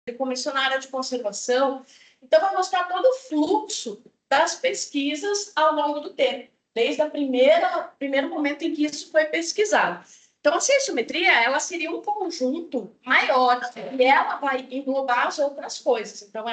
ele começou na área de conservação. Então, vai mostrar todo o fluxo das pesquisas ao longo do tempo, desde o primeiro momento em que isso foi pesquisado. Então, a cienciometria, ela seria um conjunto maior, e ela vai englobar as outras coisas. Então,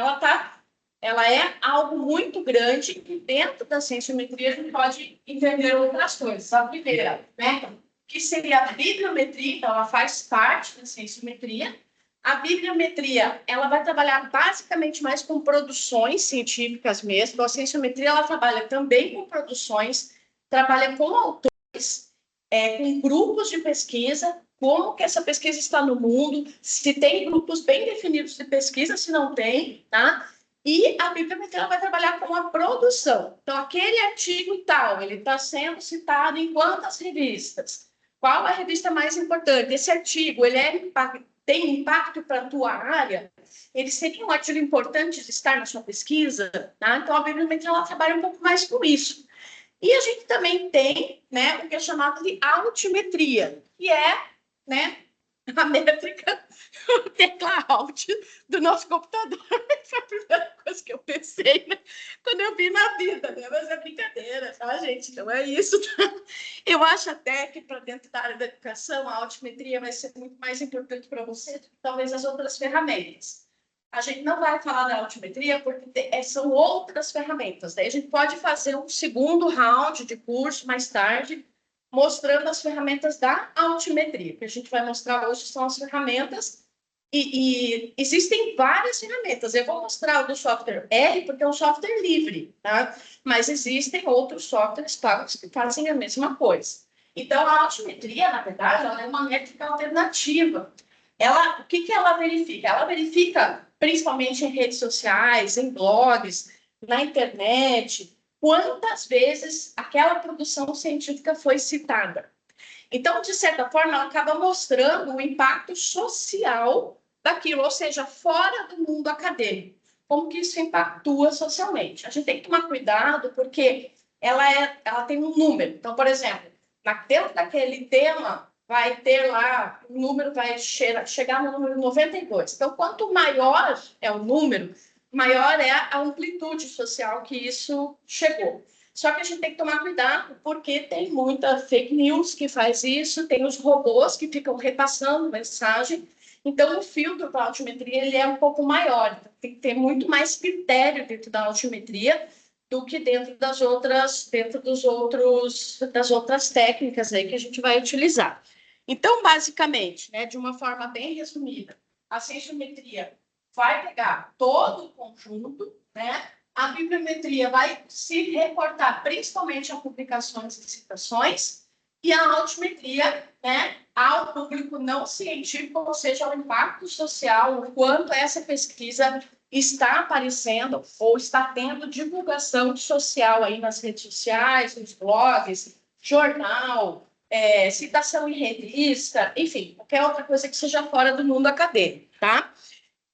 ela é algo muito grande, e dentro da cienciometria a gente pode entender outras coisas. A primeira, né, que seria a bibliometria, então ela faz parte da cienciometria. A bibliometria, ela vai trabalhar basicamente mais com produções científicas mesmo. Então, a cienciometria, ela trabalha também com produções, trabalha com autores, com grupos de pesquisa, como que essa pesquisa está no mundo, se tem grupos bem definidos de pesquisa, se não tem, tá? E a bibliometria vai trabalhar com a produção. Então, aquele artigo tal, ele está sendo citado em quantas revistas? Qual a revista mais importante? Esse artigo, ele tem impacto para a tua área? Ele seria um artigo importante de estar na sua pesquisa? Tá? Então, a bibliometria ela trabalha um pouco mais com isso. E a gente também tem, né, o que é chamado de altimetria, que é, né, a métrica, tecla Alt do nosso computador. Foi a primeira coisa que eu pensei, né? Quando eu vi na vida, né? Mas é brincadeira, tá, gente? Não é isso, tá? Eu acho até que para dentro da área da educação, a altimetria vai ser muito mais importante para você do que talvez as outras ferramentas. A gente não vai falar da altimetria porque são outras ferramentas. Daí a gente pode fazer um segundo round de curso mais tarde, mostrando as ferramentas da altimetria. O que a gente vai mostrar hoje são as ferramentas, e existem várias ferramentas. Eu vou mostrar o do software R, porque é um software livre, tá? Mas existem outros softwares pagos que fazem a mesma coisa. Então, a altimetria, na verdade, ela é uma métrica alternativa. O que ela verifica? Ela verifica, principalmente em redes sociais, em blogs, na internet, quantas vezes aquela produção científica foi citada. Então, de certa forma, ela acaba mostrando o impacto social daquilo, ou seja, fora do mundo acadêmico. Como que isso impactua socialmente? A gente tem que tomar cuidado, porque ela tem um número. Então, por exemplo, dentro daquele tema, vai ter lá, o número vai chegar no número 92. Então, quanto maior é o número, maior é a amplitude social que isso chegou. Só que a gente tem que tomar cuidado, porque tem muita fake news que faz isso, tem os robôs que ficam repassando mensagem. Então, o filtro para a altimetria ele é um pouco maior. Então, tem que ter muito mais critério dentro da altimetria do que dentro das outras técnicas aí que a gente vai utilizar. Então, basicamente, né, de uma forma bem resumida, a cienciometria vai pegar todo o conjunto, né? A bibliometria vai se reportar principalmente a publicações e citações, e a altimetria, né, ao público não científico, ou seja, ao impacto social, o quanto essa pesquisa está aparecendo ou está tendo divulgação social aí nas redes sociais, nos blogs, jornal, citação em revista, enfim, qualquer outra coisa que seja fora do mundo acadêmico, tá?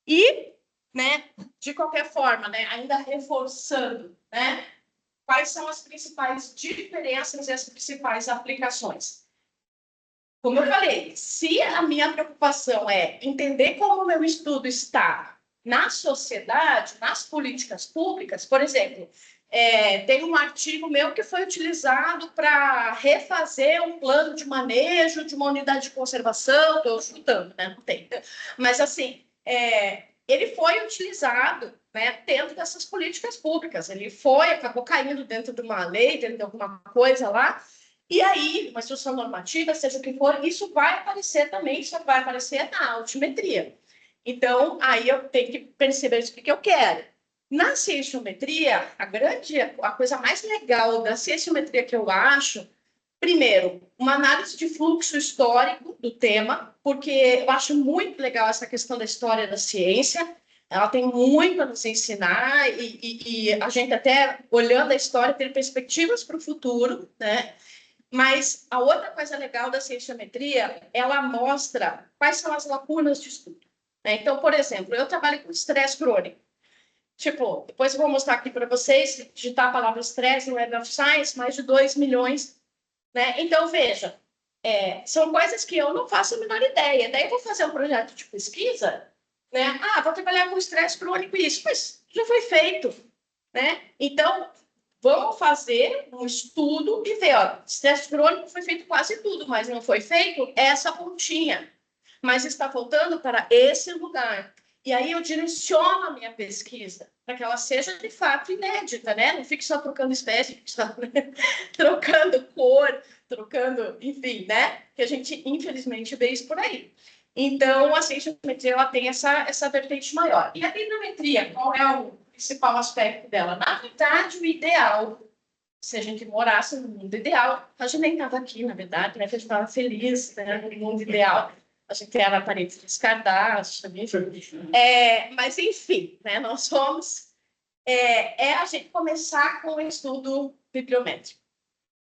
E, né, de qualquer forma, né, ainda reforçando, né, quais são as principais diferenças e as principais aplicações. Como eu falei, se a minha preocupação é entender como o meu estudo está na sociedade, nas políticas públicas, por exemplo, tem um artigo meu que foi utilizado para refazer um plano de manejo de uma unidade de conservação, estou chutando, né? Não tem. Mas, assim, ele foi utilizado, né, dentro dessas políticas públicas. Ele acabou caindo dentro de uma lei, dentro de alguma coisa lá, e aí, uma instrução normativa, seja o que for, isso vai aparecer também, só vai aparecer na altimetria. Então, aí eu tenho que perceber o que eu quero. Na cienciometria, a coisa mais legal da cienciometria que eu acho, primeiro, uma análise de fluxo histórico do tema, porque eu acho muito legal essa questão da história da ciência. Ela tem muito a nos ensinar, e a gente até, olhando a história, tem perspectivas para o futuro, né? Mas a outra coisa legal da cienciometria, ela mostra quais são as lacunas de estudo, né? Então, por exemplo, eu trabalho com estresse crônico. Tipo, depois eu vou mostrar aqui para vocês, digitar a palavra estresse no Web of Science, mais de 2 milhões, né? Então, veja, são coisas que eu não faço a menor ideia. Daí eu vou fazer um projeto de pesquisa, né? Ah, vou trabalhar com estresse crônico isso, mas já foi feito, né? Então, vamos fazer um estudo e ver, ó, estresse crônico foi feito quase tudo, mas não foi feito essa pontinha, mas está voltando para esse lugar. E aí eu direciono a minha pesquisa para que ela seja de fato inédita, né? Não fique só trocando espécie, fique só trocando cor, trocando, enfim, né? Que a gente infelizmente vê isso por aí. Então, a cientiometria ela tem essa vertente maior. E a bibliometria, qual é o principal aspecto dela? Na verdade, o ideal, se a gente morasse no mundo ideal, a gente nem estava aqui, na verdade, né? A gente estava feliz, né? No mundo ideal, a gente era parente dos Kardashian, enfim. Mas, enfim, né? Nós somos... a gente começar com o estudo bibliométrico.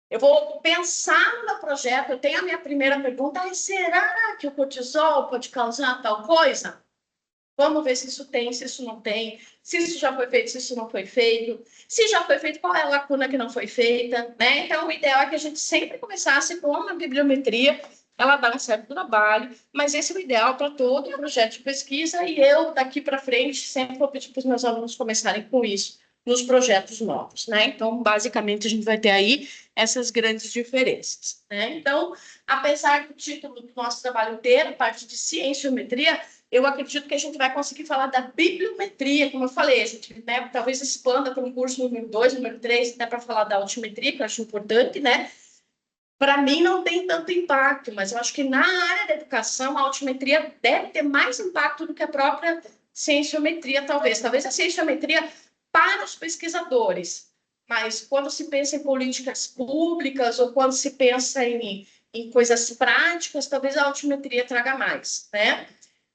Eu vou pensar no meu projeto, eu tenho a minha primeira pergunta, será que o cortisol pode causar tal coisa? Vamos ver se isso tem, se isso não tem, se isso já foi feito, se isso não foi feito. Se já foi feito, qual é a lacuna que não foi feita, né? Então, o ideal é que a gente sempre começasse com uma bibliometria, ela dá um certo trabalho, mas esse é o ideal para todo projeto de pesquisa e eu, daqui para frente, sempre vou pedir para os meus alunos começarem com isso nos projetos novos, né? Então, basicamente, a gente vai ter aí essas grandes diferenças, né? Então, apesar do título do nosso trabalho ter a parte de cienciometria, eu acredito que a gente vai conseguir falar da bibliometria, como eu falei, a gente, né, talvez expanda para um curso número 2, número 3, até para falar da altimetria, que eu acho importante, né? Para mim não tem tanto impacto, mas eu acho que na área da educação a altimetria deve ter mais impacto do que a própria cienciometria, talvez. Talvez a cienciometria para os pesquisadores, mas quando se pensa em políticas públicas ou quando se pensa em coisas práticas, talvez a altimetria traga mais, né?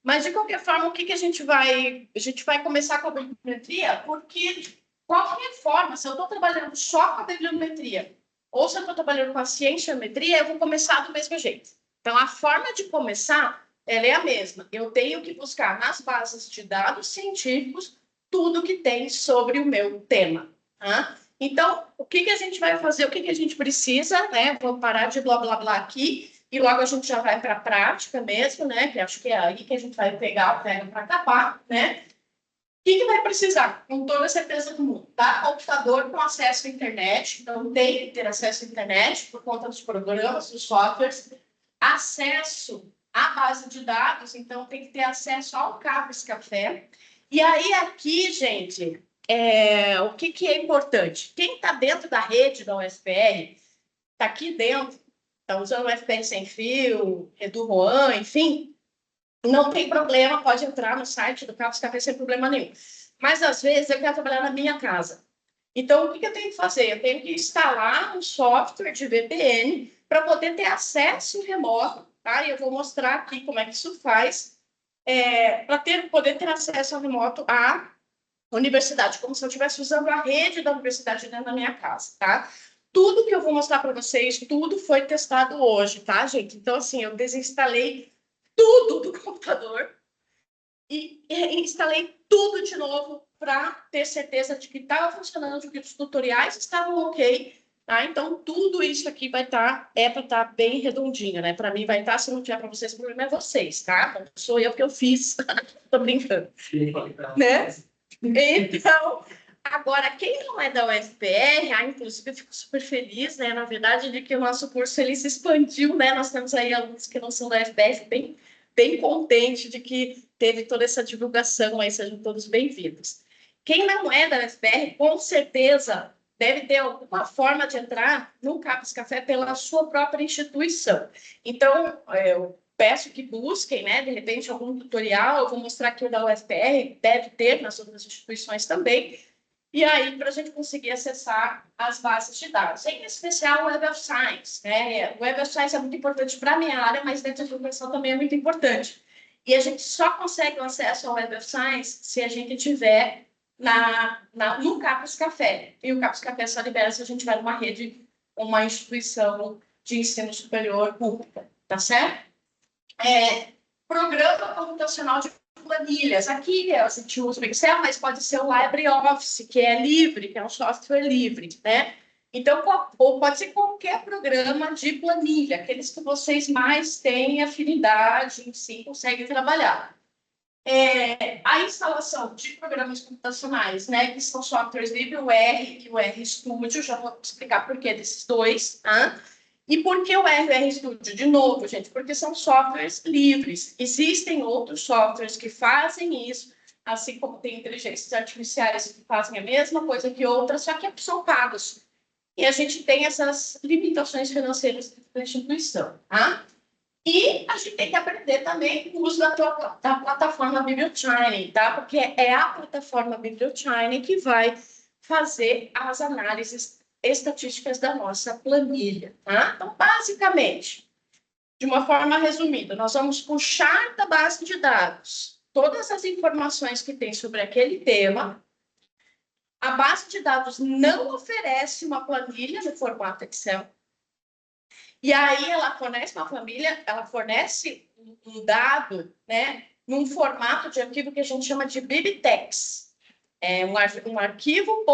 Mas, de qualquer forma, o que, que a gente vai... A gente vai começar com a bibliometria, porque, de qualquer forma, se eu estou trabalhando só com a bibliometria, ou se eu estou trabalhando com a cienciometria, eu vou começar do mesmo jeito. Então, a forma de começar, ela é a mesma. Eu tenho que buscar nas bases de dados científicos tudo que tem sobre o meu tema. Tá? Então, o que, que a gente vai fazer? O que, que a gente precisa, né? Vou parar de blá, blá, blá aqui e logo a gente já vai para a prática mesmo, né? Que acho que é aí que a gente vai pegar o pega para acabar, né? O que, que vai precisar? Com toda certeza do mundo, tá? Computador com acesso à internet, então tem que ter acesso à internet por conta dos programas, dos softwares, acesso à base de dados, então tem que ter acesso ao Cabos Café. E aí aqui, gente, o que, que é importante? Quem está dentro da rede da UFPR, está aqui dentro, está usando o UFPR Sem Fio, Edu Juan, enfim, não tem problema, pode entrar no site do Cabos Café sem problema nenhum. Mas, às vezes, eu quero trabalhar na minha casa. Então, o que eu tenho que fazer? Eu tenho que instalar um software de VPN para poder ter acesso remoto, tá? E eu vou mostrar aqui como é que isso faz, para poder ter acesso remoto à universidade, como se eu estivesse usando a rede da universidade dentro da minha casa, tá? Tudo que eu vou mostrar para vocês, tudo foi testado hoje, tá, gente? Então, assim, eu desinstalei tudo do computador e instalei tudo de novo para ter certeza de que estava funcionando, de que os tutoriais estavam ok. Tá? Então, tudo isso aqui vai estar, para estar bem redondinho, né? Para mim vai estar, se não tiver para vocês, o problema é vocês, tá? Não sou eu que eu fiz. Tô brincando. Né? Então, agora, quem não é da UFPR, inclusive eu fico super feliz, né? Na verdade, de que o nosso curso ele se expandiu, né? Nós temos aí alunos que não são da UFPR, bem contente de que teve toda essa divulgação aí, sejam todos bem-vindos. Quem não é da UFPR, com certeza deve ter alguma forma de entrar no Cabos Café pela sua própria instituição. Então, eu peço que busquem, né, de repente, algum tutorial, eu vou mostrar aqui o da UFPR, deve ter nas outras instituições também, e aí para a gente conseguir acessar as bases de dados, em especial o Web of Science, né? O Web of Science é muito importante para a minha área, mas dentro da educação também é muito importante. E a gente só consegue o acesso ao Web of Science se a gente tiver no Cabos Café. E o Cabos Café só libera se a gente tiver uma rede, uma instituição de ensino superior pública, tá certo? Programa computacional de planilhas. Aqui a gente usa o Excel, mas pode ser o LibreOffice, que é livre, que é um software livre, né? Então, ou pode ser qualquer programa de planilha, aqueles que vocês mais têm afinidade em si, conseguem trabalhar. A instalação de programas computacionais, né, que são softwares livre, o R e o RStudio, já vou explicar por que desses dois, tá? E por que o R e o RStudio? De novo, gente, porque são softwares livres. Existem outros softwares que fazem isso, assim como tem inteligências artificiais que fazem a mesma coisa que outras, só que são pagos. E a gente tem essas limitações financeiras da instituição, tá? E a gente tem que aprender também o uso da plataforma BiblioTraining, tá? Porque é a plataforma BiblioTraining que vai fazer as análises estatísticas da nossa planilha, tá? Então, basicamente, de uma forma resumida, nós vamos puxar da base de dados todas as informações que tem sobre aquele tema. A base de dados não oferece uma planilha no formato Excel. E aí ela fornece uma família, ela fornece um dado, né, num formato de arquivo que a gente chama de BibTeX. É um arquivo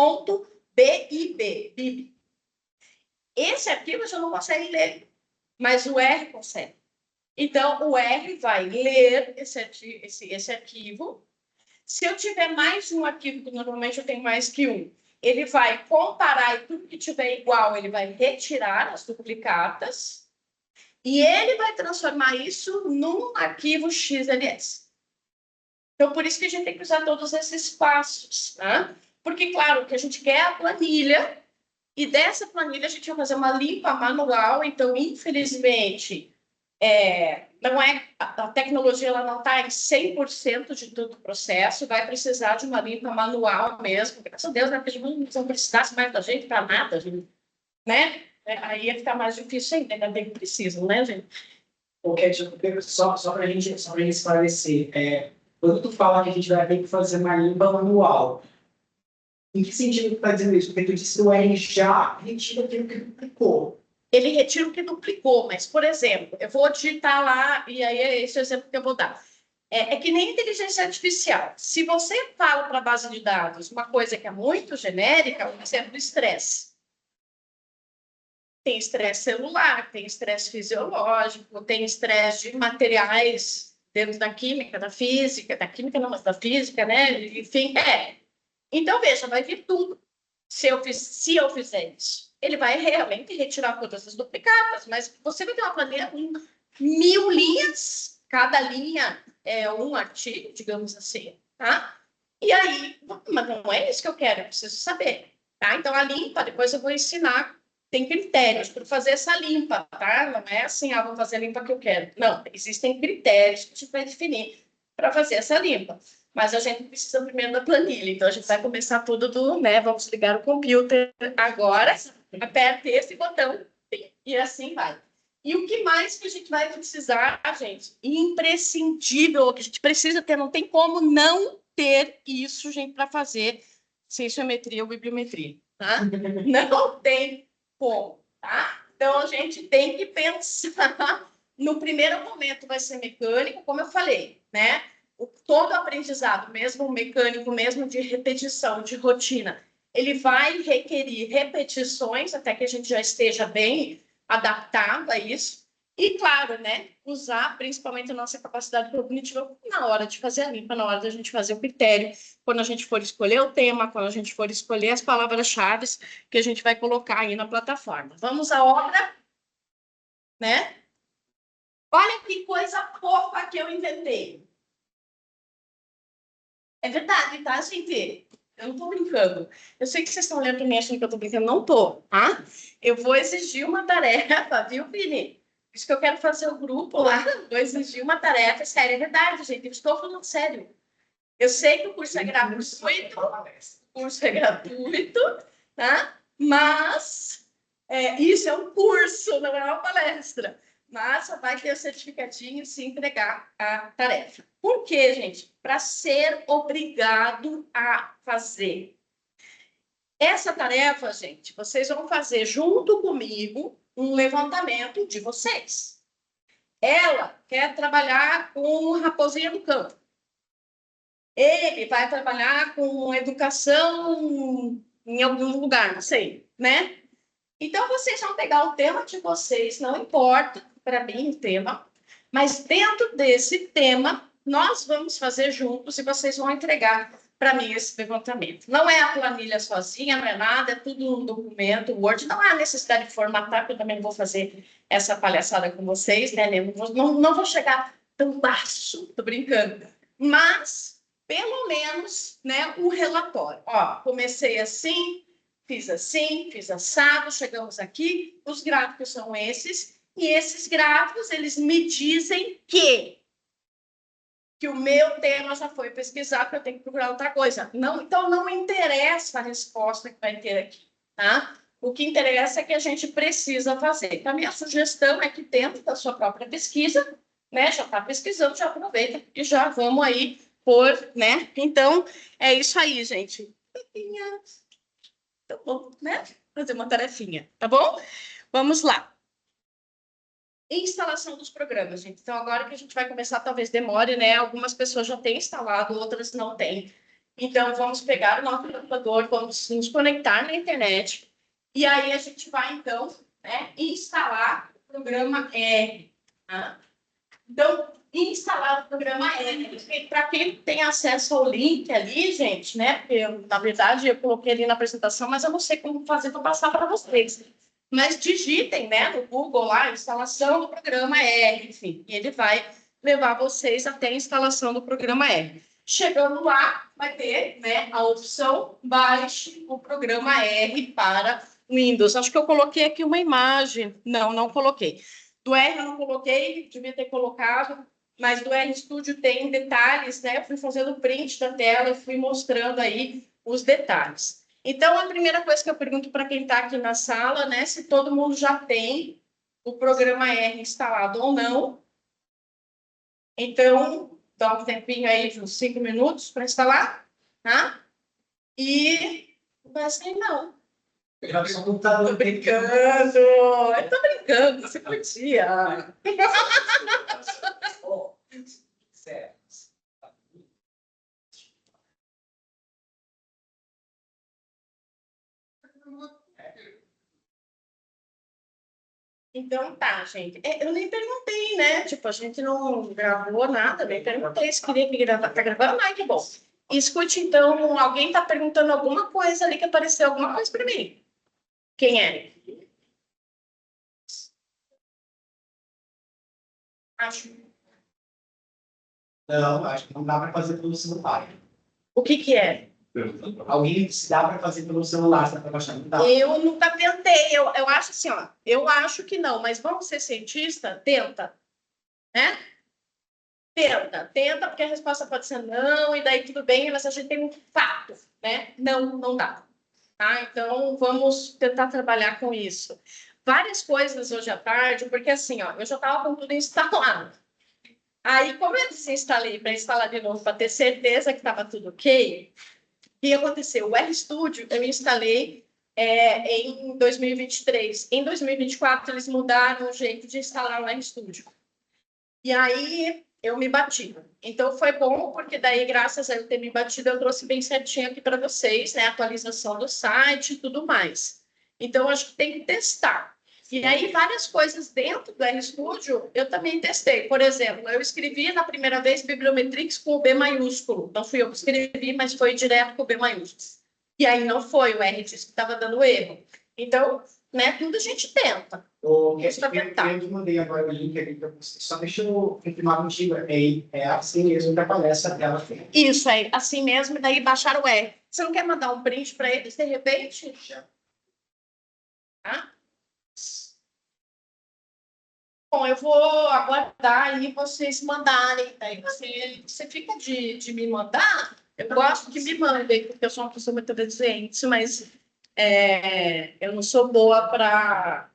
.bib. Esse arquivo você não consegue ler, mas o R consegue. Então, o R vai ler esse arquivo. Se eu tiver mais um arquivo, que normalmente eu tenho mais que um, ele vai comparar e tudo que tiver igual, ele vai retirar as duplicatas. E ele vai transformar isso num arquivo XLS. Então, por isso que a gente tem que usar todos esses passos, né? Porque, claro, que a gente quer a planilha, e dessa planilha a gente vai fazer uma limpa manual. Então, infelizmente, não a tecnologia ela não está em 100% de todo o processo, vai precisar de uma limpa manual mesmo. Graças a Deus, né? Porque a gente não precisasse mais da gente para nada, né? Aí ia ficar mais difícil ainda bem que precisam, né, gente? Ok, só para a gente esclarecer, quando tu fala que a gente vai ter que fazer uma limpa manual, em que sentido tu está dizendo isso? Porque tu disse que o R já retira aquilo que duplicou. Ele retira o que duplicou, mas, por exemplo, eu vou digitar lá, e aí é esse o exemplo que eu vou dar. É que nem inteligência artificial. Se você fala para a base de dados uma coisa que é muito genérica, um exemplo, estresse. Tem estresse celular, tem estresse fisiológico, tem estresse de materiais dentro da química, da física, da química não, mas da física, né? Enfim, Então, veja, vai vir tudo se eu fizer isso. Ele vai realmente retirar todas as duplicadas, mas você vai ter uma planilha com 1000 linhas, cada linha é um artigo, digamos assim, tá? E aí, mas não é isso que eu quero, eu preciso saber, tá? Então, a limpa, depois eu vou ensinar, tem critérios para fazer essa limpa, tá? Não é assim, vou fazer a limpa que eu quero. Não, existem critérios que a gente vai definir para fazer essa limpa. Mas a gente precisa primeiro da planilha, então a gente vai começar tudo né? Vamos ligar o computer agora, aperte esse botão e assim vai. E o que mais que a gente vai precisar, gente? Imprescindível, que a gente precisa ter, não tem como não ter isso, gente, para fazer sensometria ou bibliometria, tá? Não tem como, tá? Então a gente tem que pensar. No primeiro momento vai ser mecânico, como eu falei, né? Todo aprendizado, mesmo mecânico, mesmo de repetição, de rotina, ele vai requerir repetições até que a gente já esteja bem adaptado a isso. E, claro, né, usar principalmente a nossa capacidade cognitiva na hora de fazer a limpa, na hora da gente fazer o critério, quando a gente for escolher o tema, quando a gente for escolher as palavras-chave que a gente vai colocar aí na plataforma. Vamos à obra, né? Olha que coisa fofa que eu inventei. É verdade, tá, gente? Eu não tô brincando. Eu sei que vocês estão olhando para mim achando que eu tô brincando. Não tô, tá? Eu vou exigir uma tarefa, viu, Vini? Por isso que eu quero fazer o grupo lá. Vou exigir uma tarefa séria. É verdade, gente. Eu estou falando sério. Eu sei que o curso é gratuito, tá? Mas isso é um curso, não é uma palestra. Mas só vai ter o certificadinho se entregar a tarefa. Por quê, gente? Para ser obrigado a fazer. Essa tarefa, gente, vocês vão fazer junto comigo um levantamento de vocês. Ela quer trabalhar com Raposinha do Campo. Ele vai trabalhar com educação em algum lugar, não sei, né? Então, vocês vão pegar o tema de vocês, não importa para mim o tema, mas dentro desse tema, nós vamos fazer juntos e vocês vão entregar para mim esse levantamento. Não é a planilha sozinha, não é nada, é tudo um documento, Word. Não há necessidade de formatar, porque eu também não vou fazer essa palhaçada com vocês, né? Não vou chegar tão baixo, tô brincando. Mas, pelo menos, né, o relatório. Ó, comecei assim, fiz assado, chegamos aqui, os gráficos são esses, e esses gráficos, eles me dizem que o meu tema já foi pesquisado, que eu tenho que procurar outra coisa. Não, então, não interessa a resposta que vai ter aqui, tá? O que interessa é que a gente precisa fazer. Então, a minha sugestão é que dentro da sua própria pesquisa, né, já está pesquisando, já aproveita e já vamos aí por, né? Então, é isso aí, gente. Tá bom, né? Fazer uma tarefinha, tá bom? Vamos lá. Instalação dos programas, gente. Então, agora que a gente vai começar, talvez demore, né? Algumas pessoas já têm instalado, outras não têm. Então, vamos pegar o nosso computador, vamos nos conectar na internet, e aí a gente vai, então, né, instalar o programa R. Tá? Então, instalar o programa R. Para quem tem acesso ao link ali, gente, né? Porque, na verdade, eu coloquei ali na apresentação, mas eu não sei como fazer para passar para vocês. Mas digitem, né, no Google lá, instalação do programa R, enfim, e ele vai levar vocês até a instalação do programa R. Chegando lá, vai ter, né, a opção baixe o programa R para Windows. Acho que eu coloquei aqui uma imagem. Não, não coloquei. Do R eu não coloquei, devia ter colocado, mas do RStudio tem detalhes, né? Eu fui fazendo print da tela e fui mostrando aí os detalhes. Então, a primeira coisa que eu pergunto para quem está aqui na sala, né, se todo mundo já tem o programa R instalado ou não. Então, dá um tempinho aí de uns 5 minutos para instalar, tá? E vai ser não. Tô brincando, eu tô brincando, você podia. Sério. Então tá, gente. Eu nem perguntei, né? Tipo, a gente não gravou nada, nem perguntei se queria que gravar. Tá gravando? Ai, que bom. Escute, então, alguém tá perguntando alguma coisa ali que apareceu alguma coisa para mim. Quem é? Acho. Não, acho que não dá para fazer pelo celular. O que que é? Alguém se dá para fazer pelo celular, dá para baixar? Não dá. Eu nunca tentei. Eu acho assim, ó. Eu acho que não, mas vamos ser cientista? Tenta, né? Tenta, porque a resposta pode ser não, e daí tudo bem, mas a gente tem um fato, né? Não, não dá. Tá? Então, vamos tentar trabalhar com isso. Várias coisas hoje à tarde, porque assim, ó, eu já estava com tudo instalado. Aí, como eu desinstalei para instalar de novo, para ter certeza que estava tudo ok, o que aconteceu? O RStudio eu instalei em 2023. Em 2024, eles mudaram o jeito de instalar o RStudio. E aí, eu me bati. Então, foi bom, porque daí, graças a eu ter me batido, eu trouxe bem certinho aqui para vocês, né? A atualização do site e tudo mais. Então, acho que tem que testar. E aí, várias coisas dentro do RStudio, eu também testei. Por exemplo, eu escrevi na primeira vez Bibliometrix com o B maiúsculo. Não fui eu que escrevi, mas foi direto com o B maiúsculo. E aí, não foi o R disse que estava dando erro. Então, né, tudo a gente tenta. Eu mandei agora o link aqui para você. Só deixa eu confirmar contigo. É assim mesmo que aparece a tela. Isso aí, assim mesmo, e daí baixar o R. Você não quer mandar um print para eles de repente? Tá? Bom, eu vou aguardar aí vocês mandarem. Daí você fica de me mandar. Eu gosto que me mandem, porque eu sou uma pessoa muito obediente, mas eu não sou boa para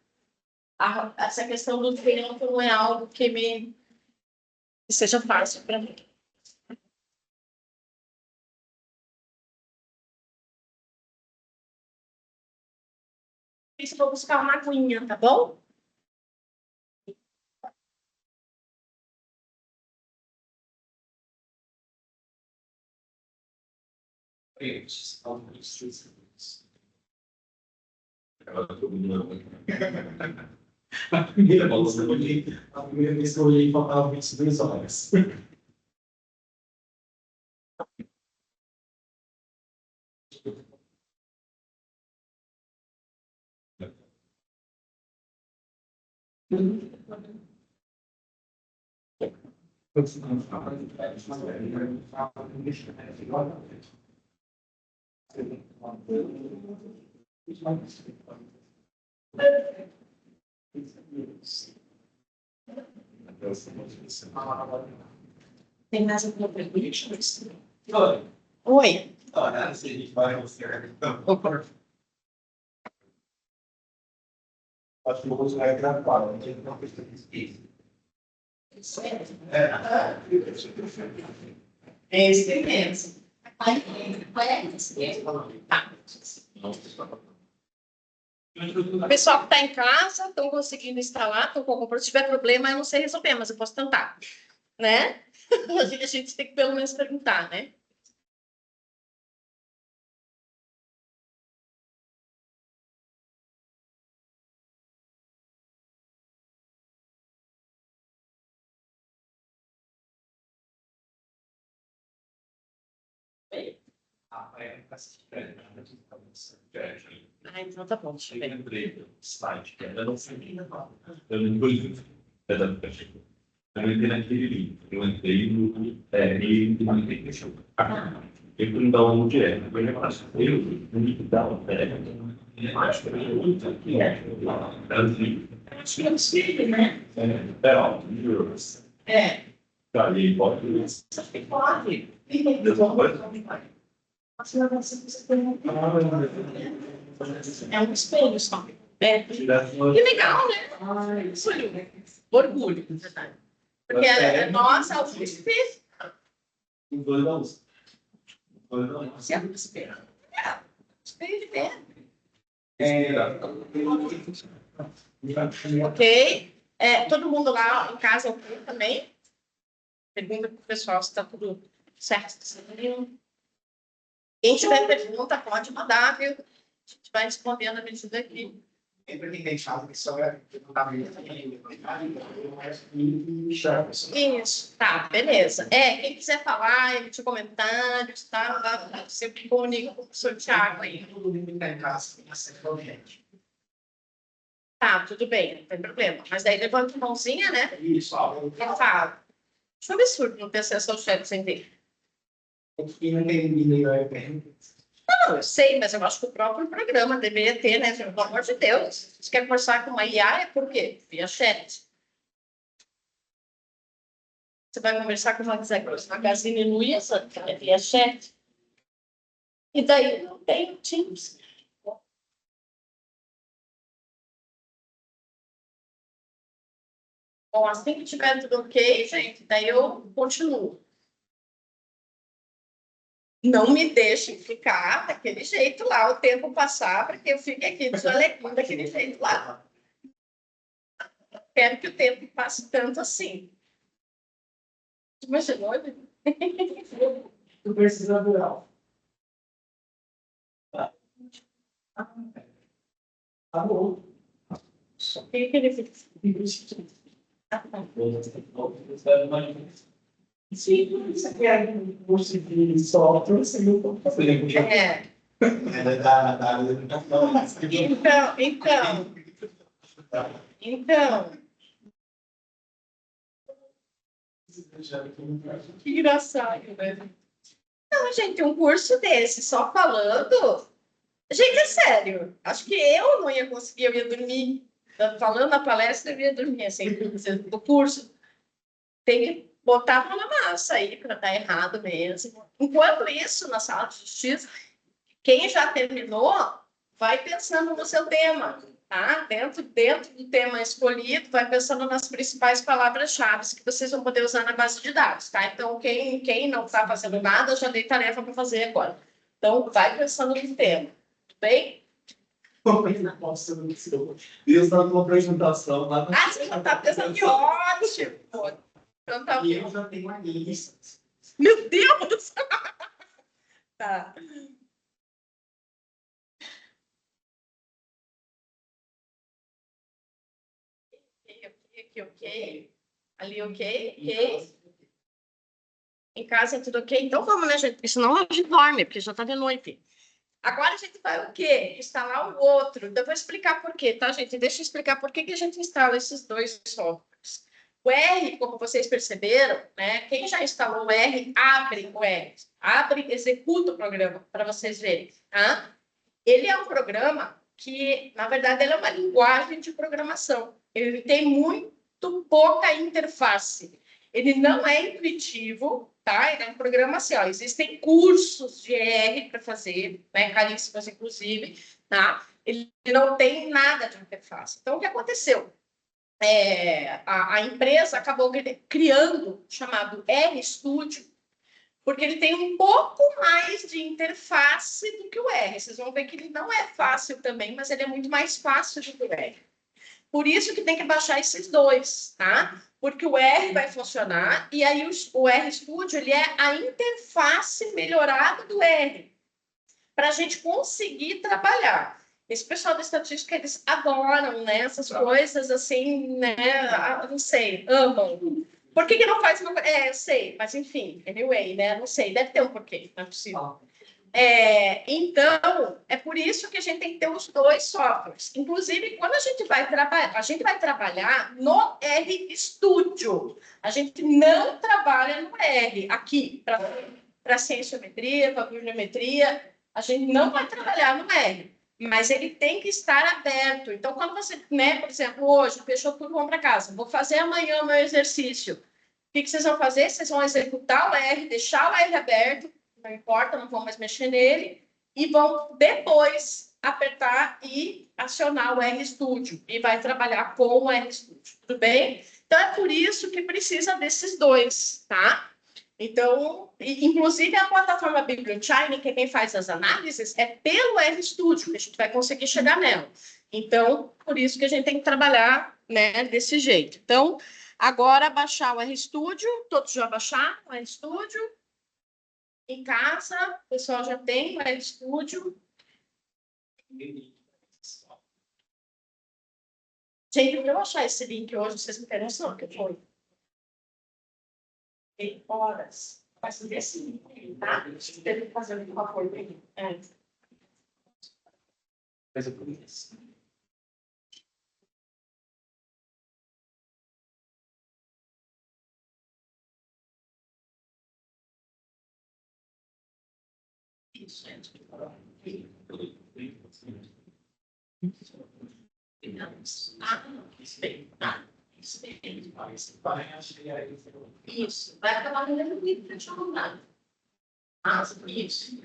essa questão do tempo, não é algo que seja fácil para mim. Isso, eu vou buscar uma aguinha, tá bom? A primeira vez que eu olhei, faltava 22 horas. Tem mais alguma pergunta? Oi. Oi. Olha, se a gente vai mostrar. Acho que vou usar gravar, não tem uma coisa que É experiência. O pessoal que está em casa, estão conseguindo instalar, estão com computador. Se tiver problema, eu não sei resolver, mas eu posso tentar, né? A gente tem que pelo menos perguntar, né? Ah, então tá bom, deixa eu ver. Lembrei do slide, que era não sabia. Eu não fui pedagógico. Eu entrei naquele link. Eu entrei no e não entrei no show. Eu fui dar um direto. Eu já faço. Eu não dá um acho que é muito aqui. Acho que é possível, né? É alto, euros. É. Tá ali, pode. Acho que pode. É um espelho só. É. Que legal, né? Orgulho, na verdade. Porque a nossa autoestima se é um espelho. É, espelho de dentro. Ok? Todo mundo lá em casa ok também? Pergunta para o pessoal se está tudo certo. Quem tiver pergunta, pode mandar, viu? A gente vai respondendo à medida aqui. Sempre que tem chato que só é Isso, tá, beleza. Quem quiser falar, emitir comentários, tá? Você comunica com o professor Thiago aí. Tá, tudo bem, não tem problema. Mas daí levanta a mãozinha, né? Isso, E fala. Acho um absurdo não ter acesso ao chat sem ter. e não tem ninguém Não, eu sei, mas eu acho que o próprio programa deveria ter, né? Pelo amor de Deus. Se quer conversar com uma IA, é por quê? Via chat. Você vai conversar com uma Magazine Luiza, é via chat. E daí não tem o Teams. Bom, assim que tiver tudo ok, gente, daí eu continuo. Não me deixem ficar daquele jeito lá, o tempo passar, porque eu fique aqui desalegando daquele jeito lá. Quero que o tempo passe tanto assim. Imaginou? Tu precisa durar. Tá bom. O que ele fez? Sim, você quer um curso de software, você não pode fazer. Então, que engraçado, né? Não, gente, um curso desse, só falando. Gente, é sério. Acho que eu não ia conseguir, eu ia dormir. Falando na palestra, eu ia dormir, assim, do curso. Tem que botar a mão na massa aí para dar errado mesmo. Enquanto isso, na sala de justiça, quem já terminou, vai pensando no seu tema, tá? Dentro do tema escolhido, vai pensando nas principais palavras-chave que vocês vão poder usar na base de dados, tá? Então, quem não está fazendo nada, já dei tarefa para fazer agora. Então, vai pensando no tema, tudo bem? Deus está numa apresentação lá. Você já está pensando que ótimo! Então, tá E eu já tenho uma lista. Meu Deus! Tá. Ok. Ali, ok. Em casa é tudo ok? Então vamos, né, gente? Porque senão a gente dorme, porque já tá de noite. Agora a gente vai o quê? Instalar o outro. Então, eu vou explicar por quê, tá, gente? Deixa eu explicar por que que a gente instala esses dois softwares. O R, como vocês perceberam, né? Quem já instalou o R, abre o R. Abre, executa o programa, para vocês verem, tá? Ele é um programa que, na verdade, ele é uma linguagem de programação. Ele tem muito pouca interface. Ele não é intuitivo, tá? Ele é um programa assim, ó, existem cursos de R para fazer, né, caríssimos, inclusive, tá? Ele não tem nada de interface. Então, o que aconteceu? A empresa acabou criando, chamado RStudio, porque ele tem um pouco mais de interface do que o R. Vocês vão ver que ele não é fácil também, mas ele é muito mais fácil do que o R. Por isso que tem que baixar esses dois, tá? Porque o R vai funcionar e aí o RStudio, ele é a interface melhorada do R, para a gente conseguir trabalhar. Esse pessoal da estatística, eles adoram, né, essas coisas assim, né, não sei, amam. Por que não faz uma... eu sei, mas enfim, anyway, né, não sei, deve ter um porquê, não é possível. Então, é por isso que a gente tem que ter os dois softwares. Inclusive, quando a gente vai trabalhar no RStudio. A gente não trabalha no R aqui, para cienciometria, para bibliometria. A gente não vai trabalhar no R, mas ele tem que estar aberto. Então, quando você, né, por exemplo, hoje, fechou tudo, vamos para casa, vou fazer amanhã o meu exercício. O que vocês vão fazer? Vocês vão executar o R, deixar o R aberto, não importa, não vão mais mexer nele, e vão depois apertar e acionar o RStudio, e vai trabalhar com o RStudio, tudo bem? Então, é por isso que precisa desses dois, tá? Então, inclusive a plataforma BiblioShine, que é quem faz as análises, é pelo RStudio que a gente vai conseguir chegar nela. Então, por isso que a gente tem que trabalhar, né, desse jeito. Então, agora baixar o RStudio, todos já baixaram o RStudio. Em casa, o pessoal já tem o RStudio. Gente, para eu achar esse link hoje, vocês não terem noção que foi. Tem horas. Vai ser assim, tá? Teve que fazer um favor para mim. Mas eu conheço. Isso, gente. Isso, vai acabar rendendo muito para te arrumar. Isso.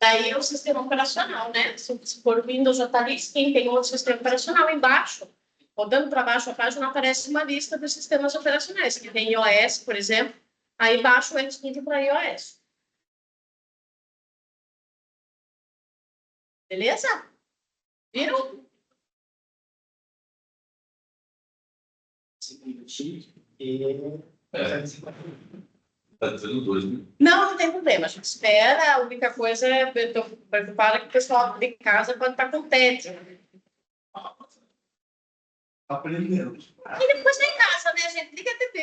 Daí o sistema operacional, né? Se for o Windows, já está ali, quem tem outro sistema operacional embaixo, rodando para baixo a página, aparece uma lista dos sistemas operacionais, que tem iOS, por exemplo, aí baixa o RStudio para iOS. Beleza? Viram? Tá dizendo dois, né? Não tem problema, a gente espera. A única coisa é eu tô preocupada que o pessoal de casa pode estar com tédio. Aprendendo. E depois vem em casa, né, gente? Liga a TV,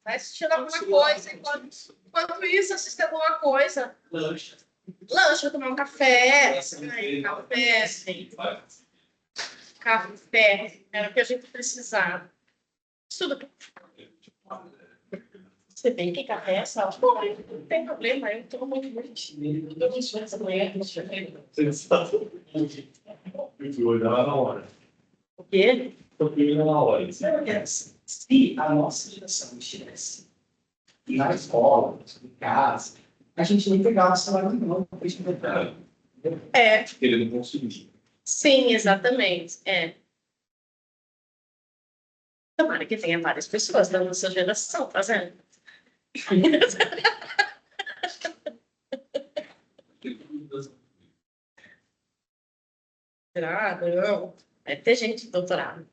vai assistir alguma coisa. Enquanto isso, assiste alguma coisa. Lancha, tomar um café. Café, sim. Café. Era o que a gente precisava. Tudo. Se bem que café é sal. Não tem problema, eu tomo muito muito. Eu me essa manhã. Eu fui olhar lá na hora. O quê? Eu fui olhar na hora. Se a nossa geração estivesse na escola, em casa, a gente nem pegava o celular não, Ele não conseguia. Sim, exatamente. Tomara que tenha várias pessoas da nossa geração fazendo. Será? Não. Deve ter gente de doutorado.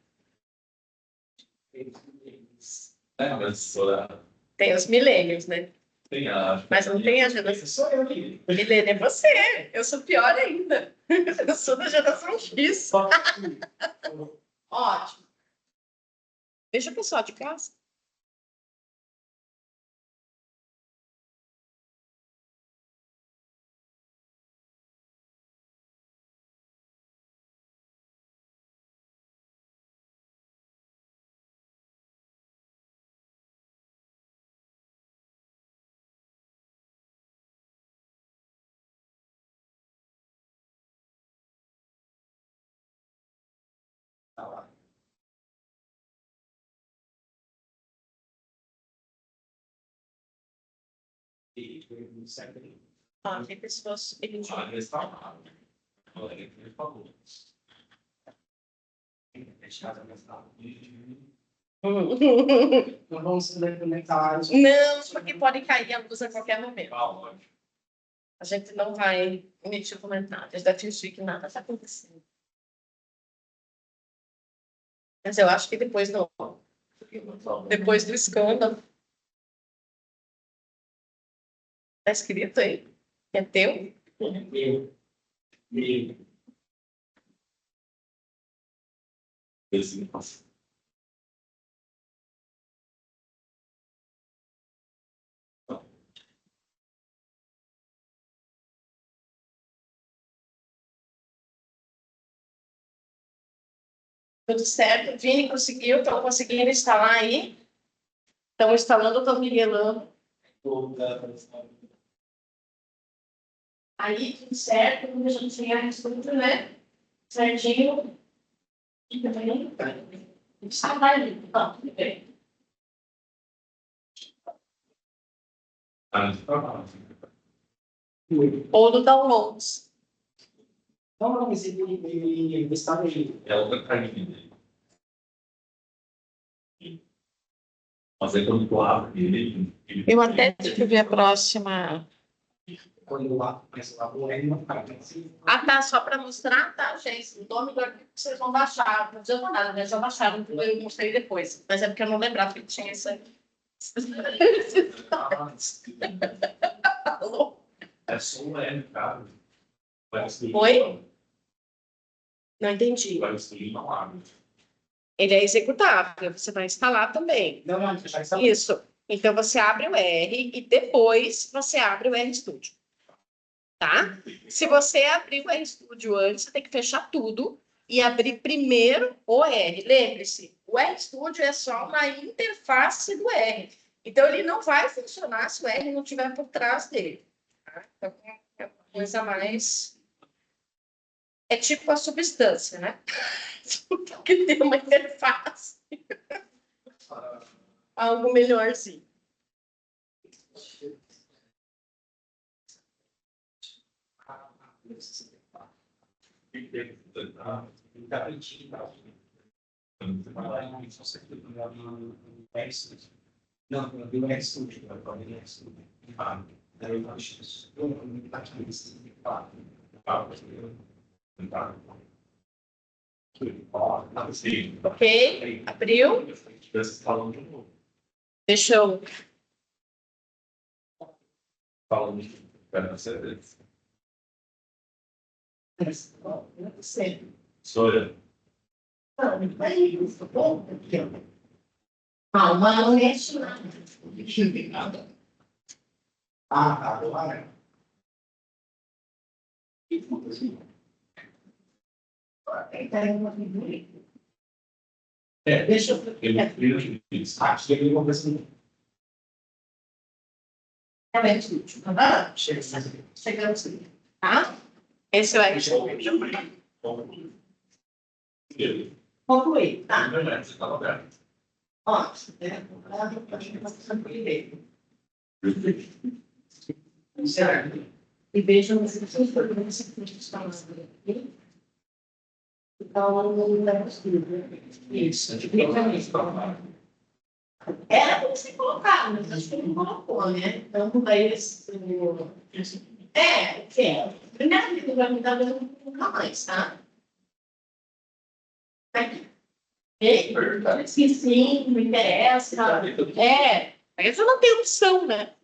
Mas olha, Tem os milênios, né? tem a. Mas não tem a geração. Sou eu, milênio é você. Eu sou pior ainda. Eu sou da geração X. Ótimo. Deixa o pessoal de casa. E foi muito certo. Ó, tem pessoas. Ah, restaurado. Olha, ele falou. Fechado, mas tá. Não, Não vamos ler comentários. porque pode cair a luz a qualquer momento. Ótimo. A gente não vai emitir comentários, a gente vai fingir que nada está acontecendo. Mas eu acho que depois do escândalo. Tá escrito aí. É teu? Meu. Esse. Tudo certo. Vini conseguiu, estão conseguindo instalar aí. Estão instalando, estão miguelando. Aí, tudo certo, como a gente tinha tudo, né? Certinho. E também. Instalar ali. Tá, tudo bem. Ah, não. Ou do downloads. Não, mas ele estava aí. É outra carinha dele. Mas aí quando tu abre ele. Eu até tive ver a próxima. Quando lá, mas lá o L não tá. Ah, tá, só para mostrar, tá, gente? O nome do arquivo que vocês vão baixar. Não adianta nada, né? Já baixaram, eu mostrei depois. Mas é porque eu não lembrava que tinha essa. Alô? É só um L, cara. Vai excluir. Oi? Não entendi. Vai excluir, não abre. Ele é executável, você vai instalar também. Não, já está. Isso. Então você abre o R e depois você abre o RStudio. Tá? Se você abrir o RStudio antes, você tem que fechar tudo e abrir primeiro o R. Lembre-se, o RStudio é só uma interface do R. Então ele não vai funcionar se o R não estiver por trás dele. Tá? Então é uma coisa mais. É tipo a substância, né? Tem que ter uma interface. Algo melhorzinho. Não, eu vi o RStudio, agora ele é RStudio. Daí eu acho isso. Eu não tá aqui nesse Ok? Abriu? Deixa eu. Falando de. Pera, você. Sou eu. Calma, não mexe nada. Ah, agora. Deixa eu. Eu fiz. Acho que ele vai assim. Tá? Esse é o RStudio. Concluí, tá? Ó, e vejam as informações que estão aqui. Então, não leva tudo. Isso. Era para você colocar, mas acho que ele não colocou, né? Então, daí eles. É, o que é? Primeiro que vai me dar nunca mais, tá? Sim, não interessa. Aí você não tem opção, né?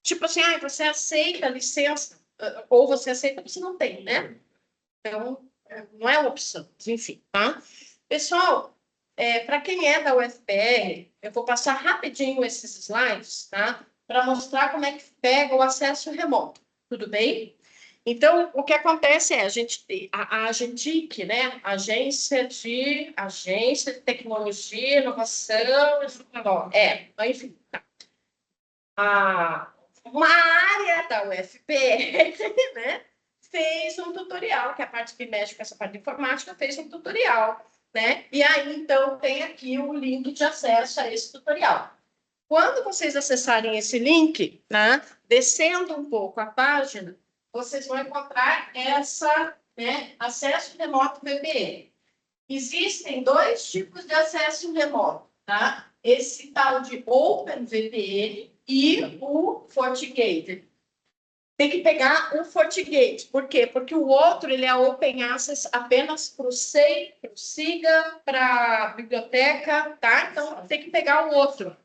Tipo assim, você aceita a licença, ou você aceita, você não tem, né? Então, não é uma opção, enfim, tá? Pessoal, para quem é da UFPR, eu vou passar rapidinho esses slides, tá? Para mostrar como é que pega o acesso remoto, tudo bem? Então, o que acontece é, a gente tem a Agentic, né? Agência de Tecnologia, Inovação, enfim, tá. Uma área da UFPR, né? Fez um tutorial, que é a parte que mexe com essa parte de informática, fez um tutorial, né? E aí, então, tem aqui o link de acesso a esse tutorial. Quando vocês acessarem esse link, né, descendo um pouco a página, vocês vão encontrar essa, né, acesso remoto VPN. Existem dois tipos de acesso remoto, tá? Esse tal de OpenVPN e o FortiGate. Tem que pegar o FortiGate. Por quê? Porque o outro ele é Open Access apenas para o SEI, para o SIGA, para a biblioteca, tá? Então, tem que pegar o outro.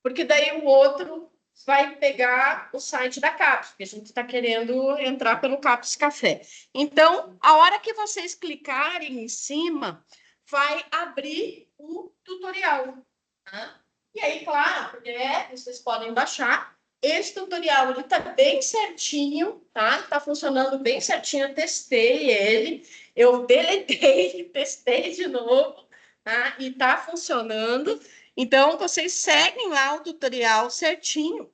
Porque daí o outro vai pegar o site da CAPES, porque a gente está querendo entrar pelo CAPES Café. Então, a hora que vocês clicarem em cima, vai abrir o tutorial. Tá? E aí, claro, porque vocês podem baixar. Esse tutorial ele está bem certinho, tá? Está funcionando bem certinho. Eu testei ele, eu deletei, testei de novo, tá? E está funcionando. Então, vocês seguem lá o tutorial certinho,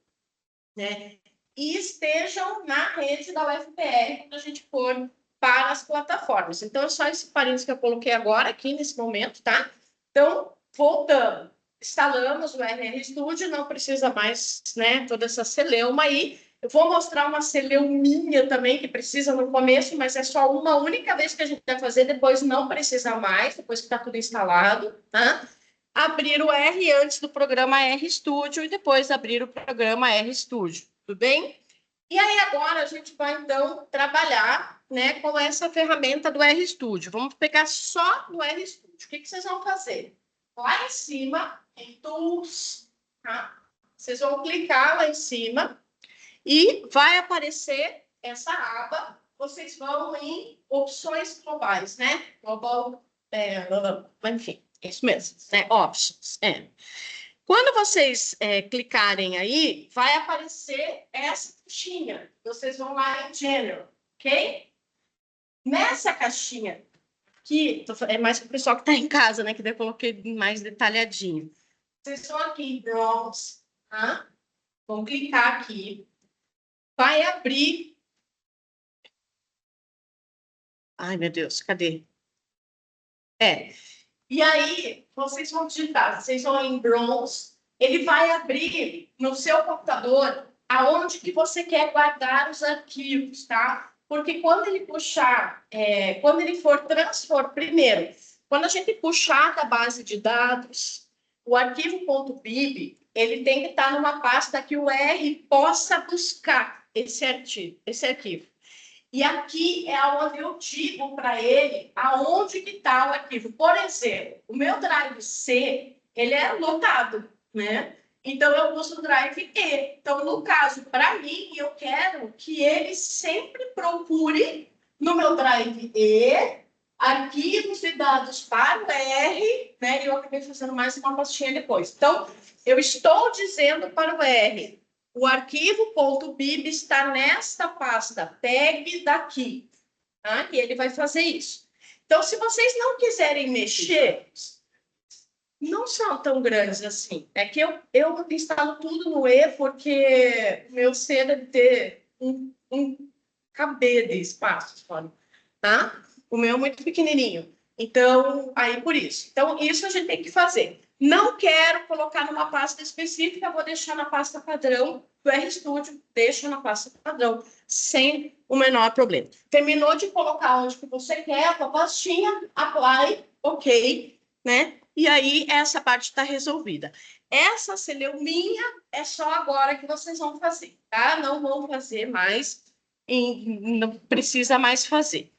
né? E estejam na rede da UFPR quando a gente for para as plataformas. Então, é só esse parênteses que eu coloquei agora, aqui nesse momento, tá? Então, voltando. Instalamos o RR Studio, não precisa mais, né, toda essa celeuma aí. Eu vou mostrar uma celeuminha também, que precisa no começo, mas é só uma única vez que a gente vai fazer, depois não precisa mais, depois que está tudo instalado, tá? Abrir o R antes do programa R Studio e depois abrir o programa R Studio, tudo bem? E aí agora a gente vai, então, trabalhar, né, com essa ferramenta do R Studio. Vamos pegar só no R Studio. O que vocês vão fazer? Lá em cima, em Tools, tá? Vocês vão clicar lá em cima e vai aparecer essa aba. Vocês vão em Opções Globais, né? Global, enfim, é isso mesmo, né? Options. Quando vocês clicarem aí, vai aparecer essa caixinha. Vocês vão lá em General, ok? Nessa caixinha aqui, é mais para o pessoal que está em casa, né? Que daí eu coloquei mais detalhadinho. Vocês estão aqui em Browse, tá? Vão clicar aqui. Vai abrir. Ai, meu Deus, cadê? E aí, vocês vão digitar, vocês vão em Browse, ele vai abrir no seu computador aonde que você quer guardar os arquivos, tá? Porque quando ele puxar, quando ele for transformar, primeiro, quando a gente puxar da base de dados, o arquivo .bib, ele tem que estar numa pasta que o R possa buscar esse arquivo. E aqui é onde eu digo para ele aonde que está o arquivo. Por exemplo, o meu Drive C, ele é lotado, né? Então, eu uso o Drive E. Então, no caso, para mim, eu quero que ele sempre procure no meu Drive E arquivos e dados para o R, né? E eu acabei fazendo mais uma pastinha depois. Então, eu estou dizendo para o R, o arquivo .bib está nesta pasta, pegue daqui, tá? E ele vai fazer isso. Então, se vocês não quiserem mexer, não são tão grandes assim. É que eu instalo tudo no E, porque o meu C deve ter um KB de espaço, tá? O meu é muito pequenininho. Então, aí por isso. Então, isso a gente tem que fazer. Não quero colocar numa pasta específica, vou deixar na pasta padrão do RStudio, deixo na pasta padrão, sem o menor problema. Terminou de colocar onde que você quer, a pastinha, apply, ok, né? E aí, essa parte está resolvida. Essa celeuminha é só agora que vocês vão fazer, tá? Não vão fazer mais, não precisa mais fazer.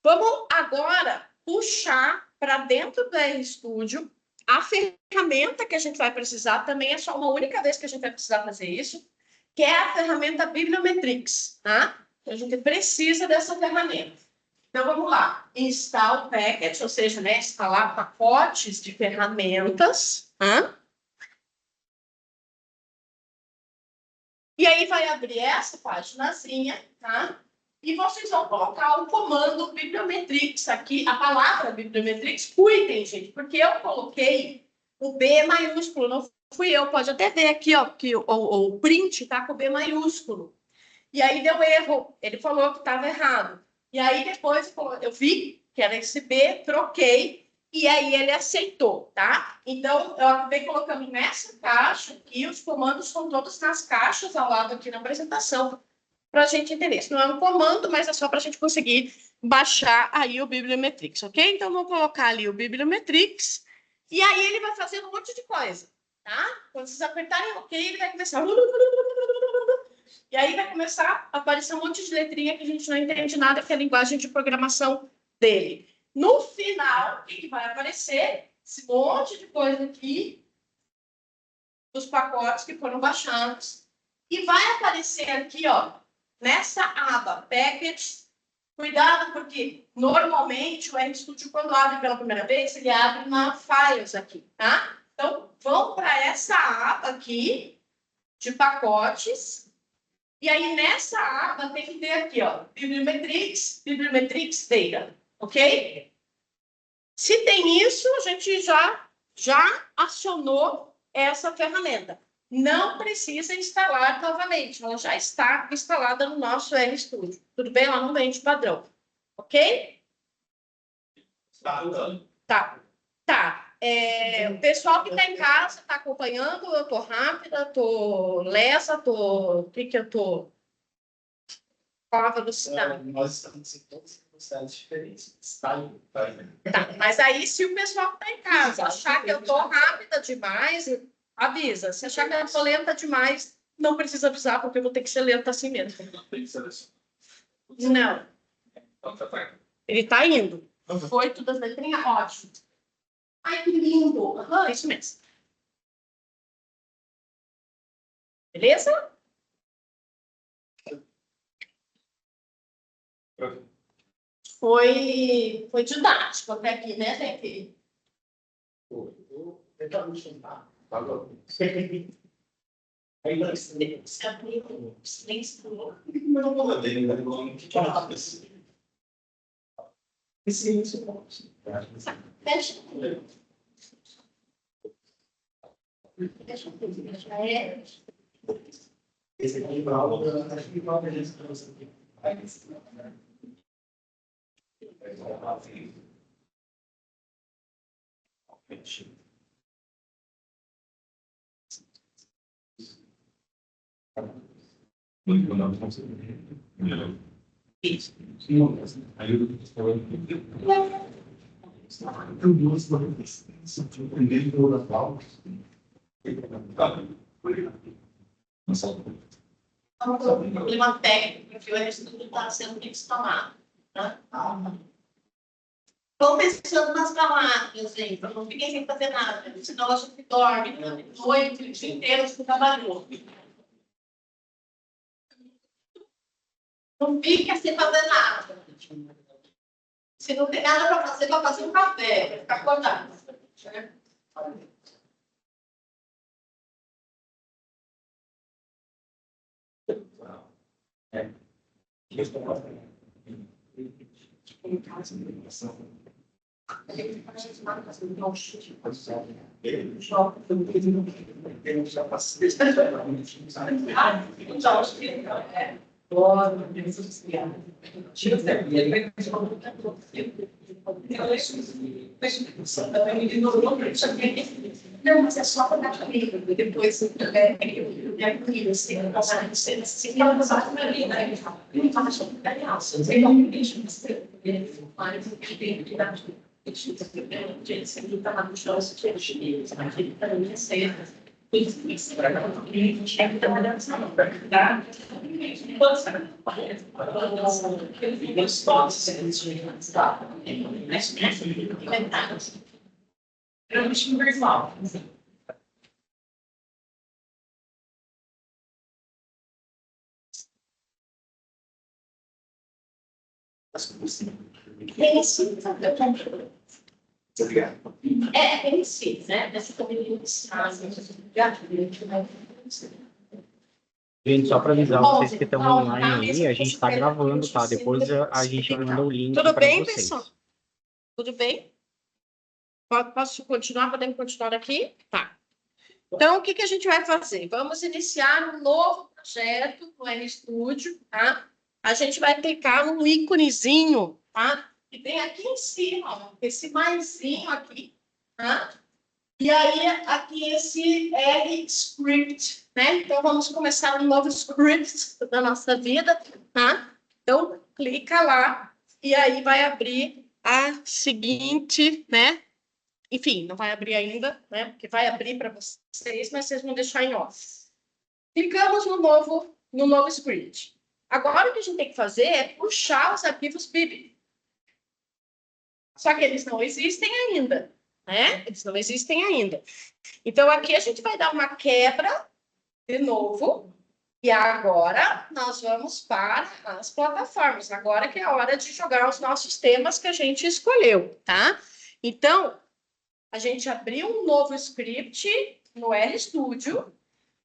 Vamos agora puxar para dentro do RStudio a ferramenta que a gente vai precisar, também é só uma única vez que a gente vai precisar fazer isso, que é a ferramenta Bibliometrics, tá? A gente precisa dessa ferramenta. Então, vamos lá. Install package, ou seja, né, instalar pacotes de ferramentas. Tá? E aí vai abrir essa paginazinha, tá? E vocês vão colocar o comando Bibliometrics aqui, a palavra Bibliometrics. Cuidem, gente, porque eu coloquei o B maiúsculo, não fui eu. Pode até ver aqui, ó, que o print tá com o B maiúsculo. E aí deu erro, ele falou que estava errado. E aí depois eu vi que era esse B, troquei, E aí ele aceitou, tá? Então, eu acabei colocando nessa caixa aqui, os comandos estão todos nas caixas ao lado aqui na apresentação, para a gente entender. Isso não é um comando, mas é só para a gente conseguir baixar aí o Bibliometrix, ok? Então, vou colocar ali o Bibliometrix, e aí ele vai fazer um monte de coisa, tá? Quando vocês apertarem OK, ele vai começar... E aí vai começar a aparecer um monte de letrinha que a gente não entende nada, que é a linguagem de programação dele. No final, o que vai aparecer? Esse monte de coisa aqui, dos pacotes que foram baixados. E vai aparecer aqui, ó, nessa aba, Package. Cuidado, porque normalmente o RStudio, quando abre pela primeira vez, ele abre na Files aqui, tá? Então, vão para essa aba aqui, de pacotes. E aí, nessa aba, tem que ter aqui, ó, Bibliometrix, Bibliometrix Data. Ok? Se tem isso, a gente já acionou essa ferramenta. Não precisa instalar novamente. Ela já está instalada no nosso RStudio. Tudo bem? Ela não vem de padrão. Ok? Tá. O pessoal que está em casa está acompanhando. Eu estou rápida, estou lesa, o que eu estou? Qual a velocidade? Nós estamos em todas as velocidades diferentes. Tá, mas aí, se o pessoal que está em casa achar que eu estou rápida demais, avisa. Se achar que eu estou lenta demais, não precisa avisar, porque eu vou ter que ser lenta assim mesmo. Não. Ele está indo. Foi tudo as letrinhas? Ótimo. Ai, que lindo. Isso mesmo. Beleza? Foi didático até aqui, né, gente? Vou tentar me chamar. Tá bom. Aí nós Silêncio. Não vou ler, né? Fecha. Esse aqui é aula, acho que vai ver isso para você. É um problema técnico que o RStudio está sendo instalado. Né? Vão pensando nas palavras, gente. Não fiquem sem fazer nada. Senão a gente dorme, noite, o dia inteiro, a gente trabalhou. Não fica sem fazer nada. Se não tem nada para fazer, vai fazer um café, vai ficar acordado. Não, mas é só para dar comigo. Depois, se tiver comida, se tem que passar, se tem que passar uma vida, não faz o que é reação. Você não me deixa você. Mas o que tem que dar gente que está lá no chão, se tiver chinês, aquele para mim é certo. Isso para a gente tem que trabalhar nessa obra, tá? Eu me sinto virtual. Tem sim, tem sim, né? Dessa família de Gente, só para avisar vocês que estão online aí, a gente está gravando, tá? Depois a gente manda o link para vocês. Tudo bem, vocês. pessoal? Tudo bem? Posso continuar? Podemos continuar aqui? Tá. Então, o que a gente vai fazer? Vamos iniciar um novo projeto no RStudio, tá? A gente vai clicar num íconezinho, tá? E tem aqui em cima, ó, esse maisinho aqui, tá? E aí, aqui esse R script, né? Então, vamos começar um novo script da nossa vida, tá? Então, clica lá e aí vai abrir a seguinte, né? Enfim, não vai abrir ainda, né? Porque vai abrir para vocês, mas vocês vão deixar em off. Clicamos no novo script. Agora, o que a gente tem que fazer é puxar os arquivos BIB. Só que eles não existem ainda, né? Eles não existem ainda. Então, aqui a gente vai dar uma quebra de novo. E agora nós vamos para as plataformas. Agora que é a hora de jogar os nossos temas que a gente escolheu, tá? Então, a gente abriu um novo script no RStudio.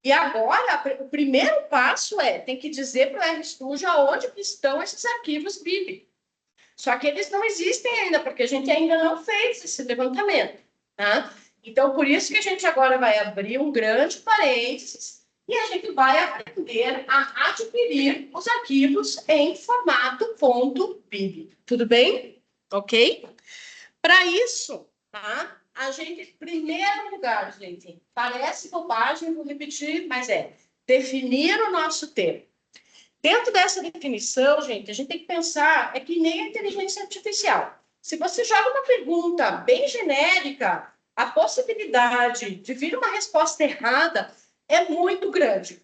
E agora, o primeiro passo tem que dizer para o RStudio aonde estão esses arquivos BIB. Só que eles não existem ainda, porque a gente ainda não fez esse levantamento, tá? Então, por isso que a gente agora vai abrir um grande parênteses e a gente vai aprender a adquirir os arquivos em formato .bib. Tudo bem? Ok? Para isso, tá? A gente, em primeiro lugar, gente, parece bobagem, vou repetir, mas definir o nosso tema. Dentro dessa definição, gente, a gente tem que pensar, é que nem a inteligência artificial. Se você joga uma pergunta bem genérica, a possibilidade de vir uma resposta errada é muito grande,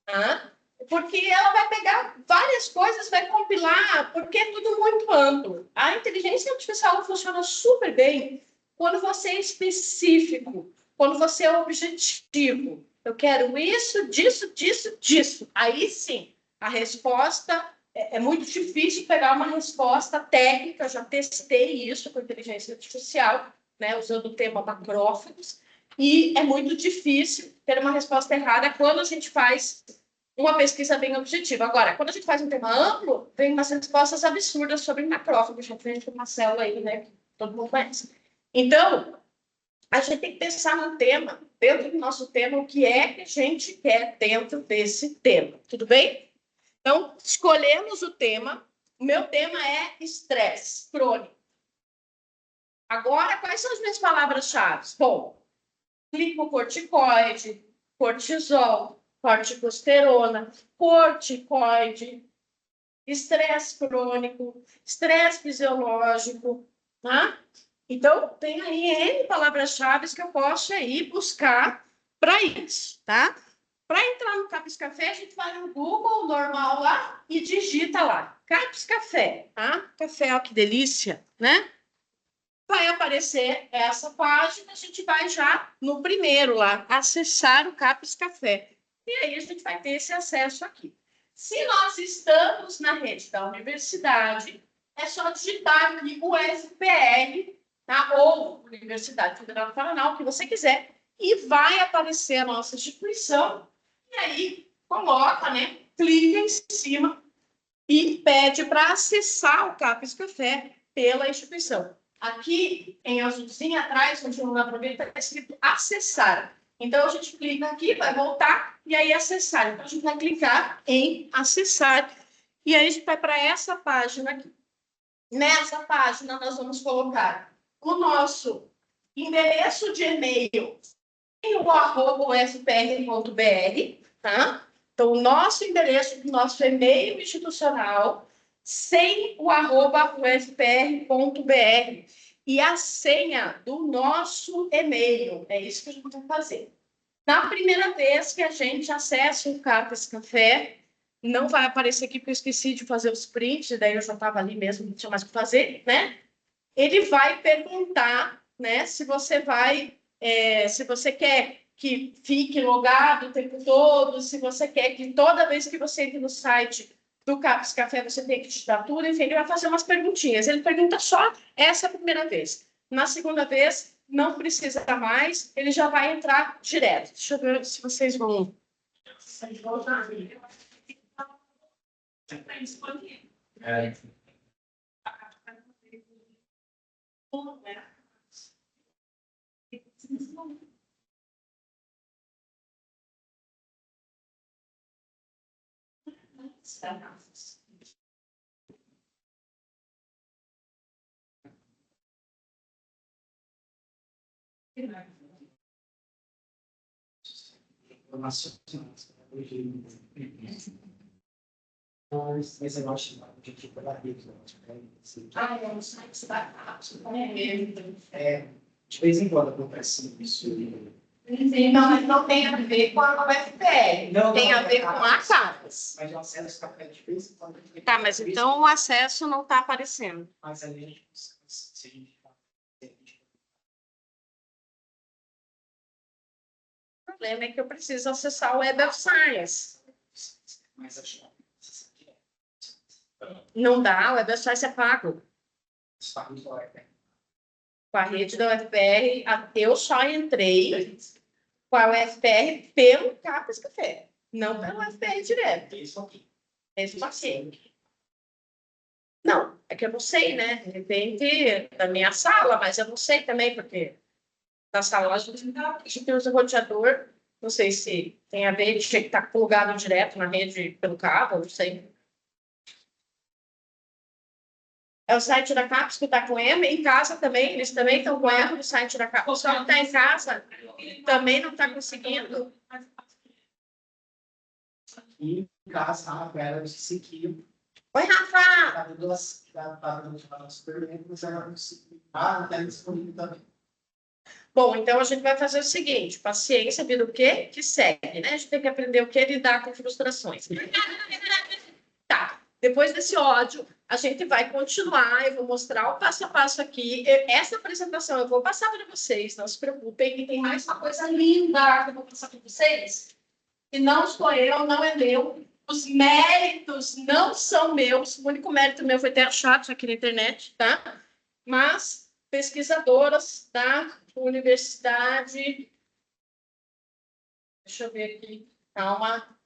tá? Porque ela vai pegar várias coisas, vai compilar, porque é tudo muito amplo. A inteligência artificial funciona super bem quando você é específico, quando você é objetivo. Eu quero isso, disso, disso, disso. Aí sim, a resposta é muito difícil pegar uma resposta técnica. Eu já testei isso com inteligência artificial, né, usando o tema macrófagos, e é muito difícil ter uma resposta errada quando a gente faz uma pesquisa bem objetiva. Agora, quando a gente faz um tema amplo, vem umas respostas absurdas sobre macrófagos, referente a uma célula aí, né, que todo mundo conhece. Então, a gente tem que pensar no tema, dentro do nosso tema, o que é que a gente quer dentro desse tema. Tudo bem? Então, escolhemos o tema. O meu tema é estresse crônico. Agora, quais são as minhas palavras-chave? Bom, glicocorticoide, cortisol, corticosterona, corticoide, estresse crônico, estresse fisiológico, tá? Então, tem aí N palavras-chave que eu posso aí buscar para isso, tá? Para entrar no Capes Café, a gente vai no Google normal lá e digita lá, Capes Café, tá? Café, ó, que delícia, né? Vai aparecer essa página, a gente vai já no primeiro lá, acessar o Capes Café. E aí a gente vai ter esse acesso aqui. Se nós estamos na rede da universidade, é só digitar aqui o UFPR, tá? Ou Universidade Federal do Paraná, o que você quiser, e vai aparecer a nossa instituição, e aí coloca, né? Clica em cima e pede para acessar o Capes Café pela instituição. Aqui, em azulzinho atrás, onde não dá para ver, está escrito acessar. Então, a gente clica aqui, vai voltar, e aí acessar. Então, a gente vai clicar em acessar, e aí a gente vai para essa página aqui. Nessa página, nós vamos colocar o nosso endereço de e-mail em o @ufpr.br, tá? Então, o nosso endereço, o nosso e-mail institucional, sem o @ufpr.br. E a senha do nosso e-mail. É isso que a gente vai fazer. Na primeira vez que a gente acessa o Capes Café, não vai aparecer aqui porque eu esqueci de fazer os prints, daí eu já estava ali mesmo, não tinha mais o que fazer, né? Ele vai perguntar, né, se você vai, se você quer que fique logado o tempo todo, se você quer que toda vez que você entre no site do Capes Café você tenha que digitar tudo, enfim, ele vai fazer umas perguntinhas. Ele pergunta só essa primeira vez. Na segunda vez, não precisa mais, ele já vai entrar direto. Deixa eu ver se vocês vão. É. Mas eu acho que a gente vai lá dentro. Ah, eu não sei se vai De vez em quando acontece isso. Então, não tem a ver com a UFPR, tem a ver com a CAPES. Mas o acesso está de vez em quando. Tá, mas então o acesso não está aparecendo. Mas ali a gente, se a gente O problema é que eu preciso acessar o Web of Science. mas acho que Não dá, o Web of Science é pago. está muito forte, né? Com a rede da UFPR, eu só entrei com a UFPR pelo CAPES Café, não pelo UFPR direto. Isso aqui. Mesmo assim. Não, é que eu não sei, né? De repente, na minha sala, mas eu não sei também, porque na sala a gente usa roteador, não sei se tem a ver, tinha que estar plugado direto na rede pelo cabo, não sei. É o site da CAPES que está com M, em casa também, eles também estão com erro no site da CAPES. O pessoal que está em casa também não está conseguindo. E em casa, a Vera disse que Oi, Rafa! está dando super bem, mas ela não está disponível também. Bom, então a gente vai fazer o seguinte: paciência, vida o quê? Que segue, né? A gente tem que aprender o que lidar com frustrações. Tá, depois desse ódio, a gente vai continuar. Eu vou mostrar o passo a passo aqui. Essa apresentação eu vou passar para vocês, não se preocupem, e tem mais uma coisa linda que eu vou passar para vocês. E não sou eu, não é meu. Os méritos não são meus. O único mérito meu foi ter achado isso aqui na internet, tá? Mas pesquisadoras da universidade. Deixa eu ver aqui. Calma.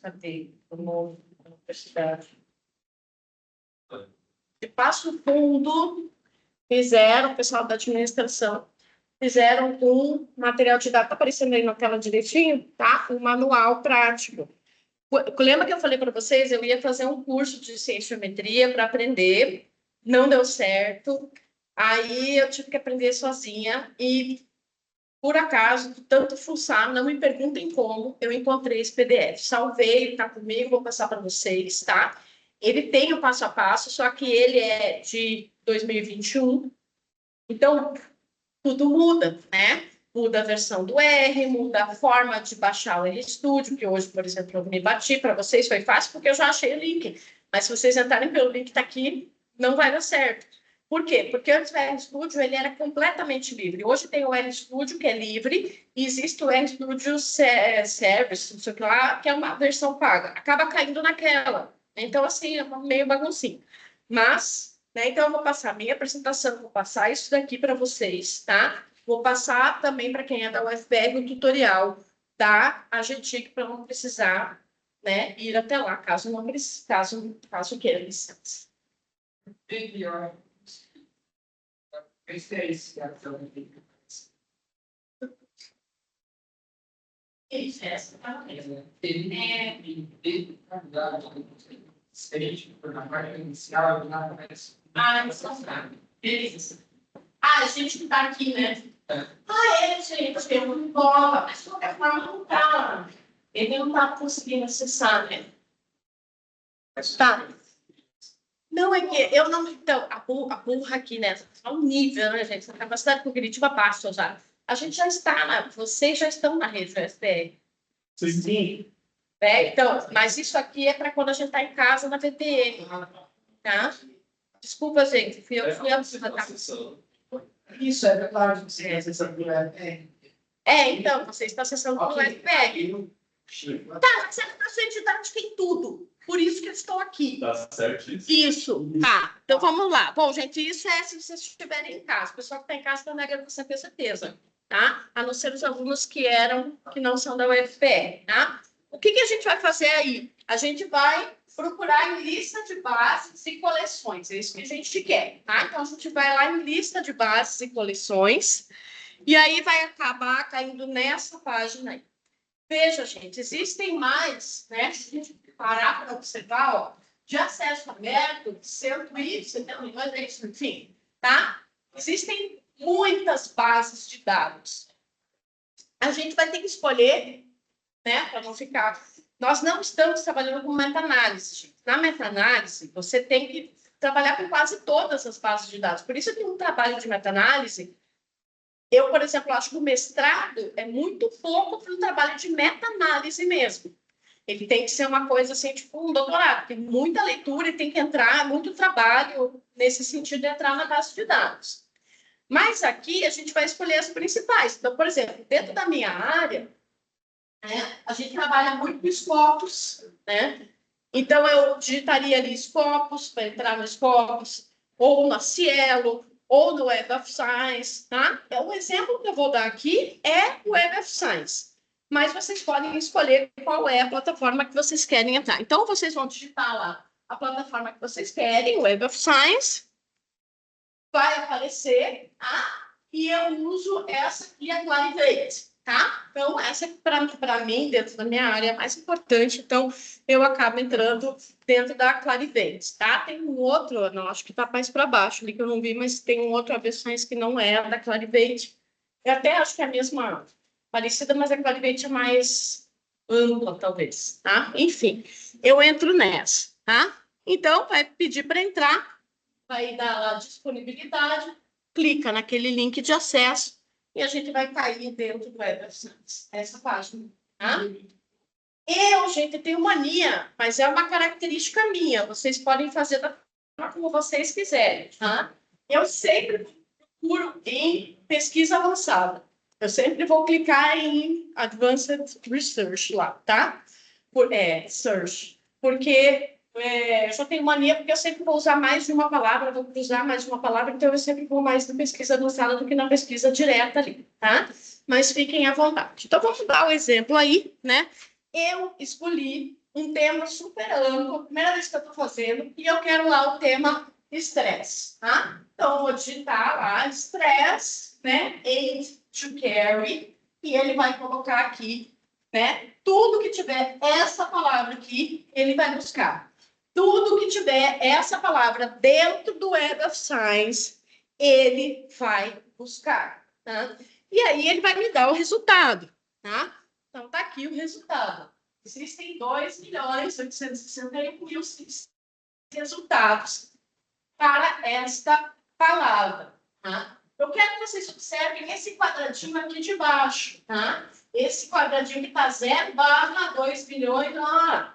Cadê? Universidade. De Passo Fundo, fizeram, o pessoal da administração, fizeram um material didático, está aparecendo aí na tela direitinho, tá? Um manual prático. Lembra que eu falei para vocês? Eu ia fazer um curso de ciência-geometria para aprender, não deu certo. Aí eu tive que aprender sozinha e, por acaso, tanto fuçar, não me perguntem como, eu encontrei esse PDF. Salvei, está comigo, vou passar para vocês, tá? Ele tem o passo a passo, só que ele é de 2021. Então, tudo muda, né? Muda a versão do R, muda a forma de baixar o RStudio, que hoje, por exemplo, eu me bati para vocês, foi fácil porque eu já achei o link. Mas se vocês entrarem pelo link que está aqui, não vai dar certo. Por quê? Porque antes o RStudio ele era completamente livre. Hoje tem o RStudio que é livre, e existe o RStudio Service, não sei o que lá, que é uma versão paga. Acaba caindo naquela. Então, assim, é meio baguncinho. Mas, né, então eu vou passar a minha apresentação, vou passar isso daqui para vocês, tá? Vou passar também para quem é da UFPR o tutorial da AGTIC para não precisar, né, ir até lá, caso queira licença. Essa tá mesmo. Ah, isso tá. Beleza. Ah, a gente que tá aqui, né? Gente, eu não bola, mas de qualquer forma não tá. Ele não tá conseguindo acessar, né? Tá. Não, é que eu não. Então, a burra aqui, né? Tá um nível, né, gente? A capacidade cognitiva baixa já. A gente já está vocês já estão na rede UFPR. Sim. Então, mas isso aqui é para quando a gente está em casa na VPN, tá? Desculpa, gente, fui eu que fui a tá? Isso é verdade, você é acessando do UFPR. Então, você está acessando o UFPR. Tá, mas a sua entidade tem tudo. Por isso que eu estou aqui. Tá certíssimo. Isso. Tá, então vamos lá. Bom, gente, isso é se vocês estiverem em casa. O pessoal que está em casa está negando com certeza, tá? A não ser os alunos que não são da UFPR, tá? O que a gente vai fazer aí? A gente vai procurar em lista de bases e coleções. É isso que a gente quer, tá? Então, a gente vai lá em lista de bases e coleções e aí vai acabar caindo nessa página aí. Veja, gente, existem mais, né? Se a gente parar para observar, ó, de acesso aberto, 172, enfim, tá? Existem muitas bases de dados. A gente vai ter que escolher, né, para não ficar... Nós não estamos trabalhando com meta-análise, gente. Na meta-análise, você tem que trabalhar com quase todas as bases de dados. Por isso que um trabalho de meta-análise, eu, por exemplo, acho que o mestrado é muito pouco para um trabalho de meta-análise mesmo. Ele tem que ser uma coisa assim, tipo um doutorado. Tem muita leitura e tem que entrar, muito trabalho nesse sentido de entrar na base de dados. Mas aqui a gente vai escolher as principais. Então, por exemplo, dentro da minha área, né, a gente trabalha muito com Scopus, né? Então, eu digitaria ali Scopus, para entrar no Scopus, ou na Cielo, ou no Web of Science, tá? O exemplo que eu vou dar aqui é o Web of Science. Mas vocês podem escolher qual é a plataforma que vocês querem entrar. Então, vocês vão digitar lá a plataforma que vocês querem, Web of Science, vai aparecer, tá? E eu uso essa aqui, a Clarivate, tá? Então, essa para mim, dentro da minha área, é mais importante. Então, eu acabo entrando dentro da Clarivate, tá? Tem um outro, não, acho que está mais para baixo ali, que eu não vi, mas tem um outro Web of Science que não é da Clarivate. Eu até acho que é a mesma... parecida, mas a Clarivate é mais ampla, talvez, tá? Enfim, eu entro nessa, tá? Então, vai pedir para entrar, vai dar lá disponibilidade, clica naquele link de acesso e a gente vai cair dentro do Web of Science, essa página, tá? Eu, gente, tenho mania, mas é uma característica minha, vocês podem fazer da forma como vocês quiserem, tá? Eu sempre procuro em pesquisa avançada. Eu sempre vou clicar em Advanced Research lá, tá? Search. Porque eu só tenho mania, porque eu sempre vou usar mais de uma palavra, vou usar mais de uma palavra, então eu sempre vou mais na pesquisa avançada do que na pesquisa direta ali, tá? Mas fiquem à vontade. Então, vamos dar o exemplo aí, né? Eu escolhi um tema super amplo, primeira vez que eu estou fazendo, e eu quero lá o tema estresse, tá? Então, eu vou digitar lá estresse, né? Aid to carry, e ele vai colocar aqui, né? Tudo que tiver essa palavra aqui, ele vai buscar. Tudo que tiver essa palavra dentro do Web of Science, ele vai buscar, tá? E aí ele vai me dar o resultado, tá? Então, tá aqui o resultado. Existem 2.861.000 resultados para esta palavra, tá? Eu quero que vocês observem esse quadradinho aqui de baixo, tá? Esse quadradinho que está 0/2 milhões. O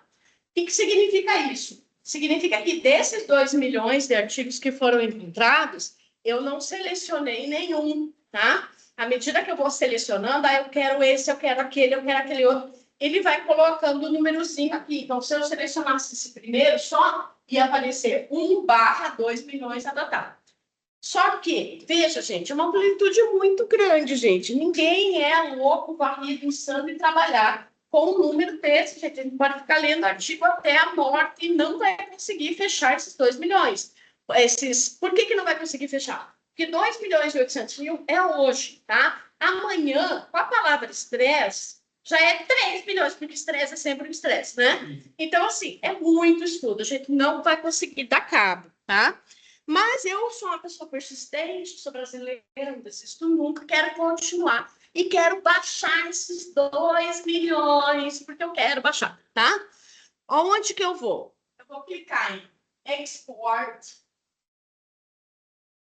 que significa isso? Significa que desses 2 milhões de artigos que foram encontrados, eu não selecionei nenhum, tá? À medida que eu vou selecionando, eu quero esse, eu quero aquele outro, ele vai colocando o númerozinho aqui. Então, se eu selecionasse esse primeiro só, ia aparecer 1/2 milhões adotado. Só que, veja, gente, é uma amplitude muito grande, gente. Ninguém é louco, varrido, insano e trabalhar com um número desse, gente. A gente pode ficar lendo artigo até a morte e não vai conseguir fechar esses 2 milhões. Por que não vai conseguir fechar? Porque 2.800.000 é hoje, tá? Amanhã, com a palavra estresse, já é 3 milhões, porque estresse é sempre um estresse, né? Então, assim, é muito estudo. A gente não vai conseguir dar cabo, tá? Mas eu sou uma pessoa persistente, sou brasileira, não desisto nunca, quero continuar. E quero baixar esses 2 milhões, porque eu quero baixar, tá? Onde que eu vou? Eu vou clicar em Export.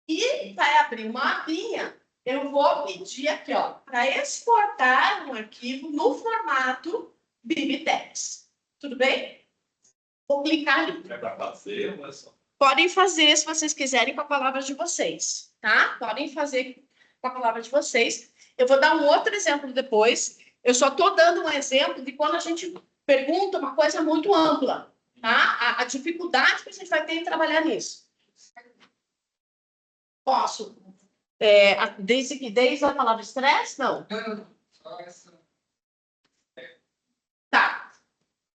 E vai abrir uma abinha. Eu vou pedir aqui, ó, para exportar um arquivo no formato BibTeX. Tudo bem? Vou clicar ali. É para fazer, mas só. Podem fazer, se vocês quiserem, com a palavra de vocês, tá? Podem fazer com a palavra de vocês. Eu vou dar um outro exemplo depois. Eu só estou dando um exemplo de quando a gente pergunta uma coisa muito ampla, tá? A dificuldade que a gente vai ter em trabalhar nisso. Posso? Desde a palavra estresse? Não. Tá.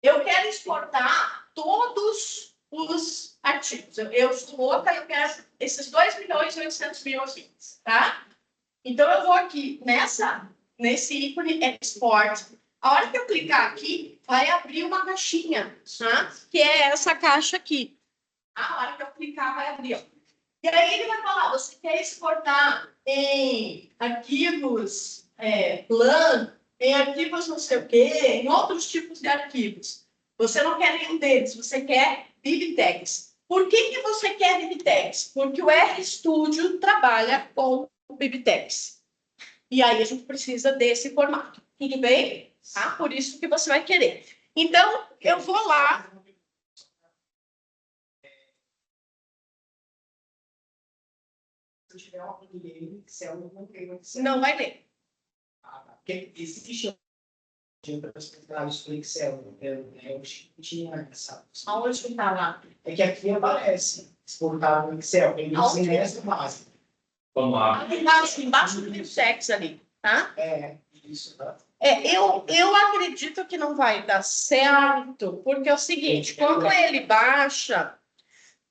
Eu quero exportar todos os artigos. Eu sou louca, eu quero esses 2.800.000 aqui, tá? Então, eu vou aqui nesse ícone Export. A hora que eu clicar aqui, vai abrir uma caixinha, tá? Que é essa caixa aqui. A hora que eu clicar, vai abrir, ó. E aí ele vai falar, você quer exportar em arquivos plan, em arquivos não sei o quê, em outros tipos de arquivos. Você não quer nenhum deles, você quer BibTeX. Por que você quer BibTeX? Porque o RStudio trabalha com o BibTeX. E aí a gente precisa desse formato. Tudo bem? Tá? Por isso que você vai querer. Então, eu vou lá. Se eu tiver uma planilha em Excel, eu não tenho Excel. Não vai ler. Porque existe funcionários do Excel. Eu tinha essa. Aonde que tá lá? É que aqui aparece exportado no Excel. Tem Aonde? nessa base. Vamos lá. Embaixo do BibTeX ali, tá? Isso, tá? Eu acredito que não vai dar certo, porque é o seguinte, quando ele baixa,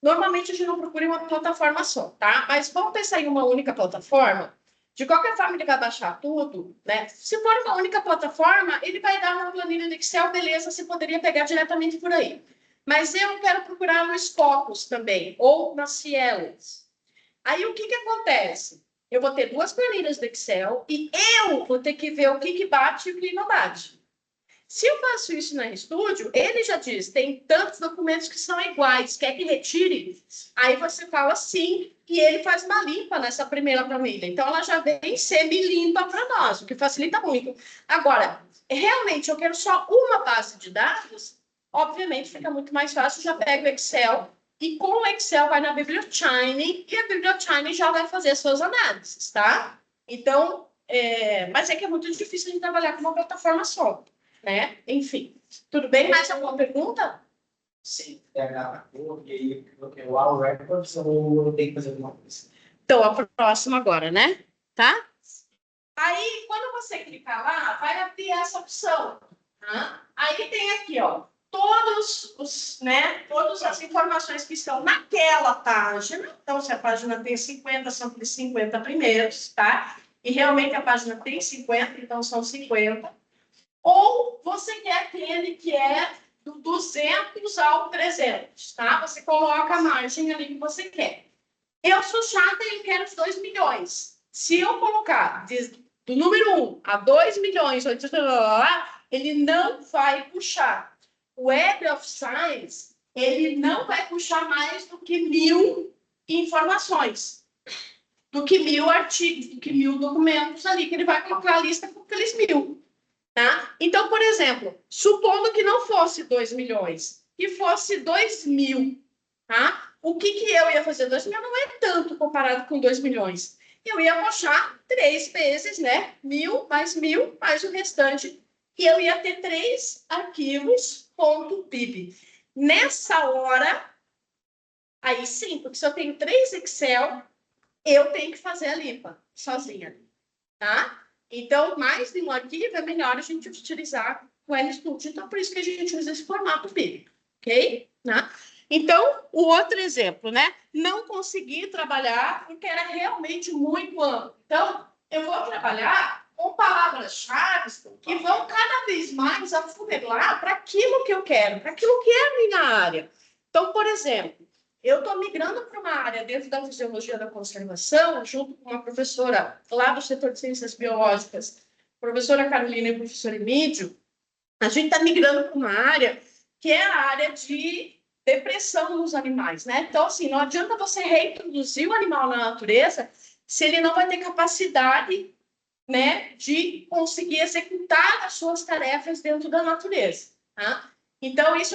normalmente a gente não procura uma plataforma só, tá? Mas vamos pensar em uma única plataforma. De qualquer forma, ele vai baixar tudo, né? Se for uma única plataforma, ele vai dar uma planilha do Excel, beleza, você poderia pegar diretamente por aí. Mas eu quero procurar no Scopus também, ou na Cielos. Aí o que acontece? Eu vou ter duas planilhas do Excel e eu vou ter que ver o que bate e o que não bate. Se eu faço isso na RStudio, ele já diz, tem tantos documentos que são iguais, quer que retire? Aí você fala sim, e ele faz uma limpa nessa primeira planilha. Então, ela já vem semi-limpa para nós, o que facilita muito. Agora, realmente, eu quero só uma base de dados, obviamente fica muito mais fácil, já pego o Excel, e com o Excel vai na Bibliochine, e a Bibliochine já vai fazer as suas análises, tá? Então, mas é que é muito difícil de trabalhar com uma plataforma só. Né? Enfim, tudo bem? Mais alguma pergunta? Sim, pegar a cor e aí o All Records ou eu tenho que fazer alguma coisa? Então, a próxima agora, né? Tá? Aí, quando você clicar lá, vai abrir essa opção. Tá? Aí tem aqui, ó, todas as informações que estão naquela página. Então, se a página tem 50, são os 50 primeiros, tá? E realmente a página tem 50, então são 50. Ou você quer aquele que é do 200 ao 300, tá? Você coloca a margem ali que você quer. Eu sou chata e eu quero os 2 milhões. Se eu colocar do número 1 a 2 milhões, ele não vai puxar. O Web of Science, ele não vai puxar mais do que 1000 informações, do que 1000 artigos, do que 1000 documentos ali, que ele vai colocar a lista com aqueles 1000. Tá? Então, por exemplo, supondo que não fosse 2 milhões, que fosse 2.000, tá? O que eu ia fazer? 2.000 não é tanto comparado com 2 milhões. Eu ia puxar 3 vezes, né? 1.000 mais o restante. E eu ia ter 3 arquivos .pib. Nessa hora, aí sim, porque se eu tenho 3 Excel, eu tenho que fazer a limpa sozinha, tá? Então, mais de um arquivo é melhor a gente utilizar o RStudio. Então, por isso que a gente usa esse formato PIB, ok? Né? Então, o outro exemplo, né? Não consegui trabalhar porque era realmente muito amplo. Então, eu vou trabalhar com palavras-chave que vão cada vez mais afunilar para aquilo que eu quero, para aquilo que é a minha área. Então, por exemplo, eu estou migrando para uma área dentro da fisiologia da conservação, junto com uma professora lá do setor de ciências biológicas, professora Carolina e professor Emílio. A gente está migrando para uma área que é a área de depressão nos animais, né? Então, assim, não adianta você reintroduzir o animal na natureza se ele não vai ter capacidade, né, de conseguir executar as suas tarefas dentro da natureza, tá? Então, isso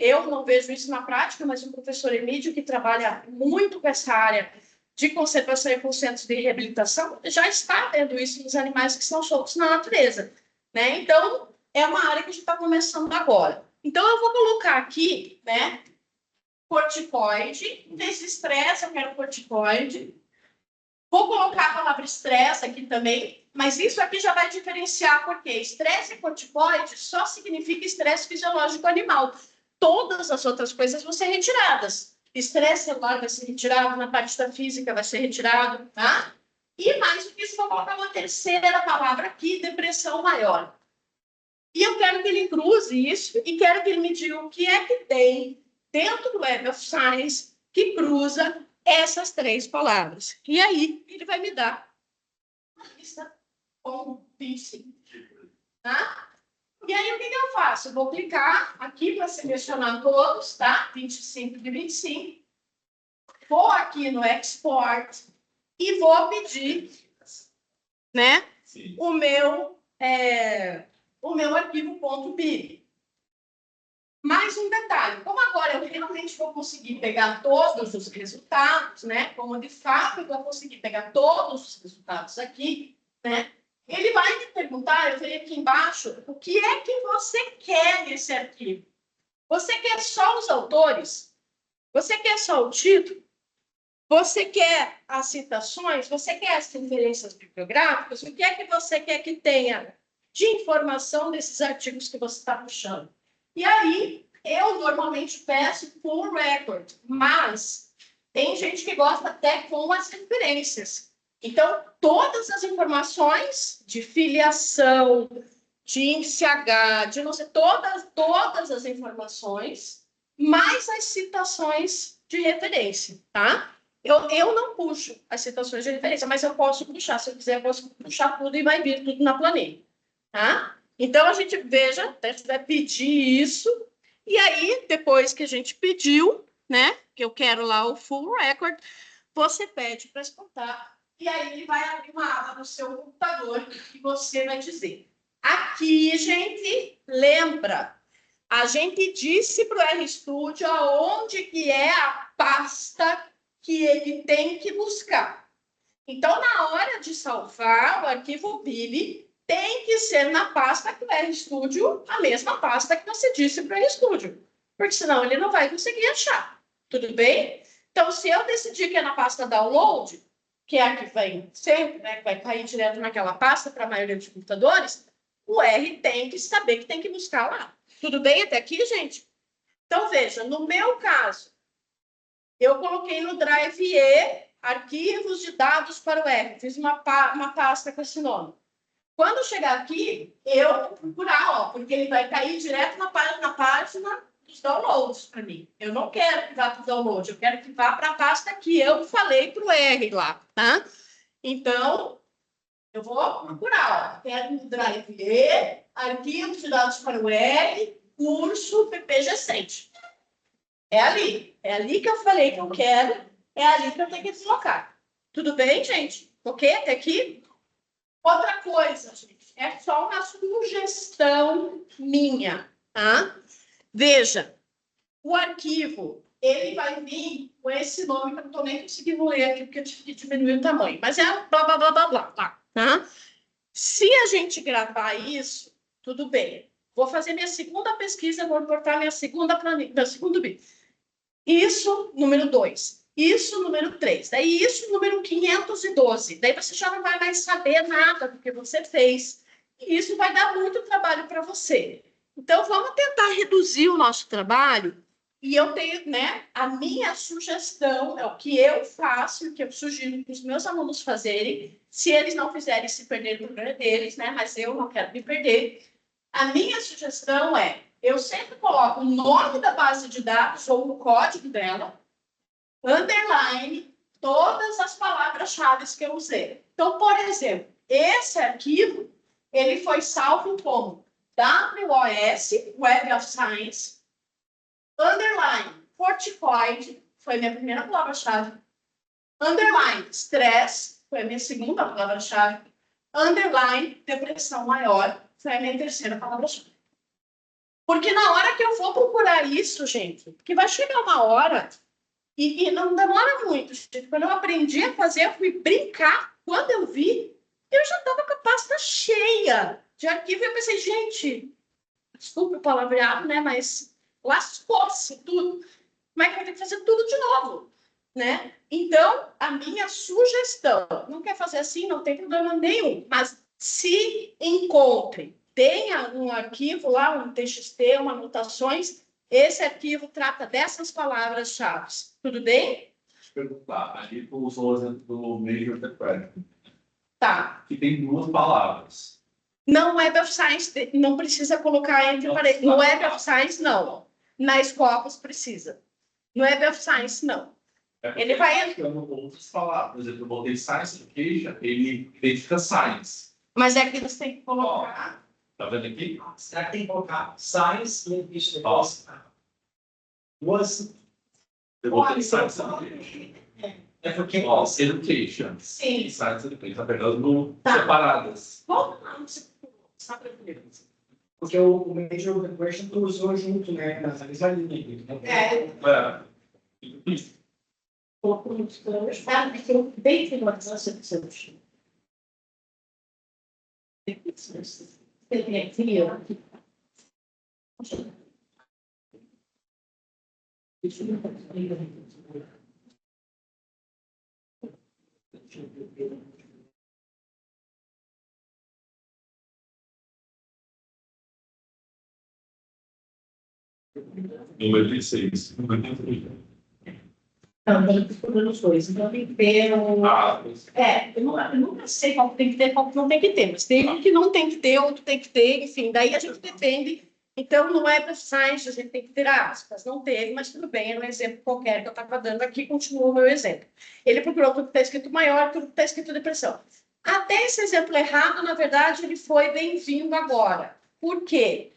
eu não vejo isso na prática, mas o professor Emílio, que trabalha muito com essa área de conservação e com centros de reabilitação, já está vendo isso nos animais que são soltos na natureza, né? Então, é uma área que a gente está começando agora. Então, eu vou colocar aqui, né, corticoide, desse estresse, eu quero corticoide. Vou colocar a palavra estresse aqui também, mas isso aqui já vai diferenciar, porque estresse e corticoide só significa estresse fisiológico animal. Todas as outras coisas vão ser retiradas. Estresse celular vai ser retirado, na parte da física vai ser retirado, tá? E mais do que isso, vou colocar uma terceira palavra aqui, depressão maior. E eu quero que ele cruze isso e quero que ele me diga o que é que tem dentro do Web of Science que cruza essas três palavras. E aí, ele vai me dar uma lista com 25. Tá? E aí, o que eu faço? Eu vou clicar aqui para selecionar todos, tá? 25 de 25. Vou aqui no Export e vou pedir, né, o meu arquivo .bib. Mais um detalhe, como agora eu realmente vou conseguir pegar todos os resultados, né? Como de fato eu vou conseguir pegar todos os resultados aqui, né? Ele vai me perguntar, eu venho aqui embaixo, o que é que você quer nesse arquivo? Você quer só os autores? Você quer só o título? Você quer as citações? Você quer as referências bibliográficas? O que é que você quer que tenha de informação desses artigos que você está puxando? E aí, eu normalmente peço full record, mas tem gente que gosta até com as referências. Então, todas as informações de filiação, de índice H, de não sei, todas as informações, mais as citações de referência, tá? Eu não puxo as citações de referência, mas eu posso puxar. Se eu quiser, eu posso puxar tudo e vai vir tudo na planilha, tá? Então, a gente veja, a gente vai pedir isso, e aí, depois que a gente pediu, né, que eu quero lá o full record, você pede para exportar, e aí ele vai abrir uma aba no seu computador e você vai dizer. Aqui, gente, lembra, a gente disse para o RStudio aonde que é a pasta que ele tem que buscar. Então, na hora de salvar o arquivo BIB, tem que ser na pasta que o RStudio, a mesma pasta que você disse para o RStudio, porque senão ele não vai conseguir achar. Tudo bem? Então, se eu decidir que é na pasta download, que é a que vem sempre, né, que vai cair direto naquela pasta para a maioria dos computadores, o R tem que saber que tem que buscar lá. Tudo bem até aqui, gente? Então, veja, no meu caso, eu coloquei no Drive E arquivos de dados para o R. Fiz uma pasta com esse nome. Quando chegar aqui, eu vou procurar, ó, porque ele vai cair direto na página dos downloads para mim. Eu não quero que vá para o download, eu quero que vá para a pasta que eu falei para o R lá, tá? Então, eu vou procurar, ó, quero no Drive E, arquivos de dados para o R, curso PPG-Cent. É ali que eu falei que eu quero, é ali que eu tenho que deslocar. Tudo bem, gente? Ok até aqui? Outra coisa, gente, é só uma sugestão minha, tá? Veja, o arquivo, ele vai vir com esse nome que eu não estou nem conseguindo ler aqui, porque eu tive que diminuir o tamanho, mas é blá, blá, blá, blá, blá, tá? Se a gente gravar isso, tudo bem. Vou fazer minha segunda pesquisa, vou importar minha segunda planilha, meu segundo vídeo. Isso, número 2. Isso, número 3. Daí, isso, número 512. Daí, você já não vai mais saber nada do que você fez. E isso vai dar muito trabalho para você. Então, vamos tentar reduzir o nosso trabalho. E eu tenho, né, a minha sugestão, é o que eu faço, o que eu sugiro para os meus alunos fazerem. Se eles não fizerem, se perder o problema deles, né, mas eu não quero me perder. A minha sugestão é, eu sempre coloco o nome da base de dados ou o código dela, underline, todas as palavras-chave que eu usei. Então, por exemplo, esse arquivo, ele foi salvo como WOS, Web of Science, underline, corticoide, foi a minha primeira palavra-chave, underline, stress, foi a minha segunda palavra-chave, underline, depressão maior, foi a minha terceira palavra-chave. Porque na hora que eu vou procurar isso, gente, porque vai chegar uma hora, e não demora muito, gente. Quando eu aprendi a fazer, eu fui brincar. Quando eu vi, eu já estava com a pasta cheia de arquivo. E eu pensei, gente, desculpa o palavreado, né? Mas lascou-se tudo. Como é que eu vou ter que fazer tudo de novo? Né? Então, a minha sugestão, não quer fazer assim, não tem problema nenhum, mas se encontre, tenha um arquivo lá, um TXT, uma anotações, esse arquivo trata dessas palavras-chave. Tudo bem? Deixa eu perguntar, ali tu usou o exemplo do Major Interpret, Tá. que tem duas palavras. Não, Web of Science não precisa colocar entre parênteses. No Web of Science, não. Na Scopus precisa. No Web of Science, não. Ele vai... outras palavras, por exemplo, eu botei Science Education, ele identifica Science. Mas é que você tem que colocar... Tá vendo aqui? Será que tem que colocar Science e Education depois? Duas. Eu botei Science Education. É porque. Education. Sim. Science Education, tá pegando separadas. Vamos lá, só para ver. Porque o Major Version tu usou junto, né? Na mesma linha. Né? Número 16. Também procurando os dois. Então tem que ter um... eu nunca sei qual que tem que ter, qual que não tem que ter, mas tem um que não tem que ter, outro tem que ter, enfim, daí a gente depende. Então, no Web of Science, a gente tem que ter aspas. Não teve, mas tudo bem, é um exemplo qualquer que eu estava dando aqui, continua o meu exemplo. Ele procurou tudo que está escrito maior, tudo que está escrito depressão. Até esse exemplo errado, na verdade, ele foi bem-vindo agora. Por quê?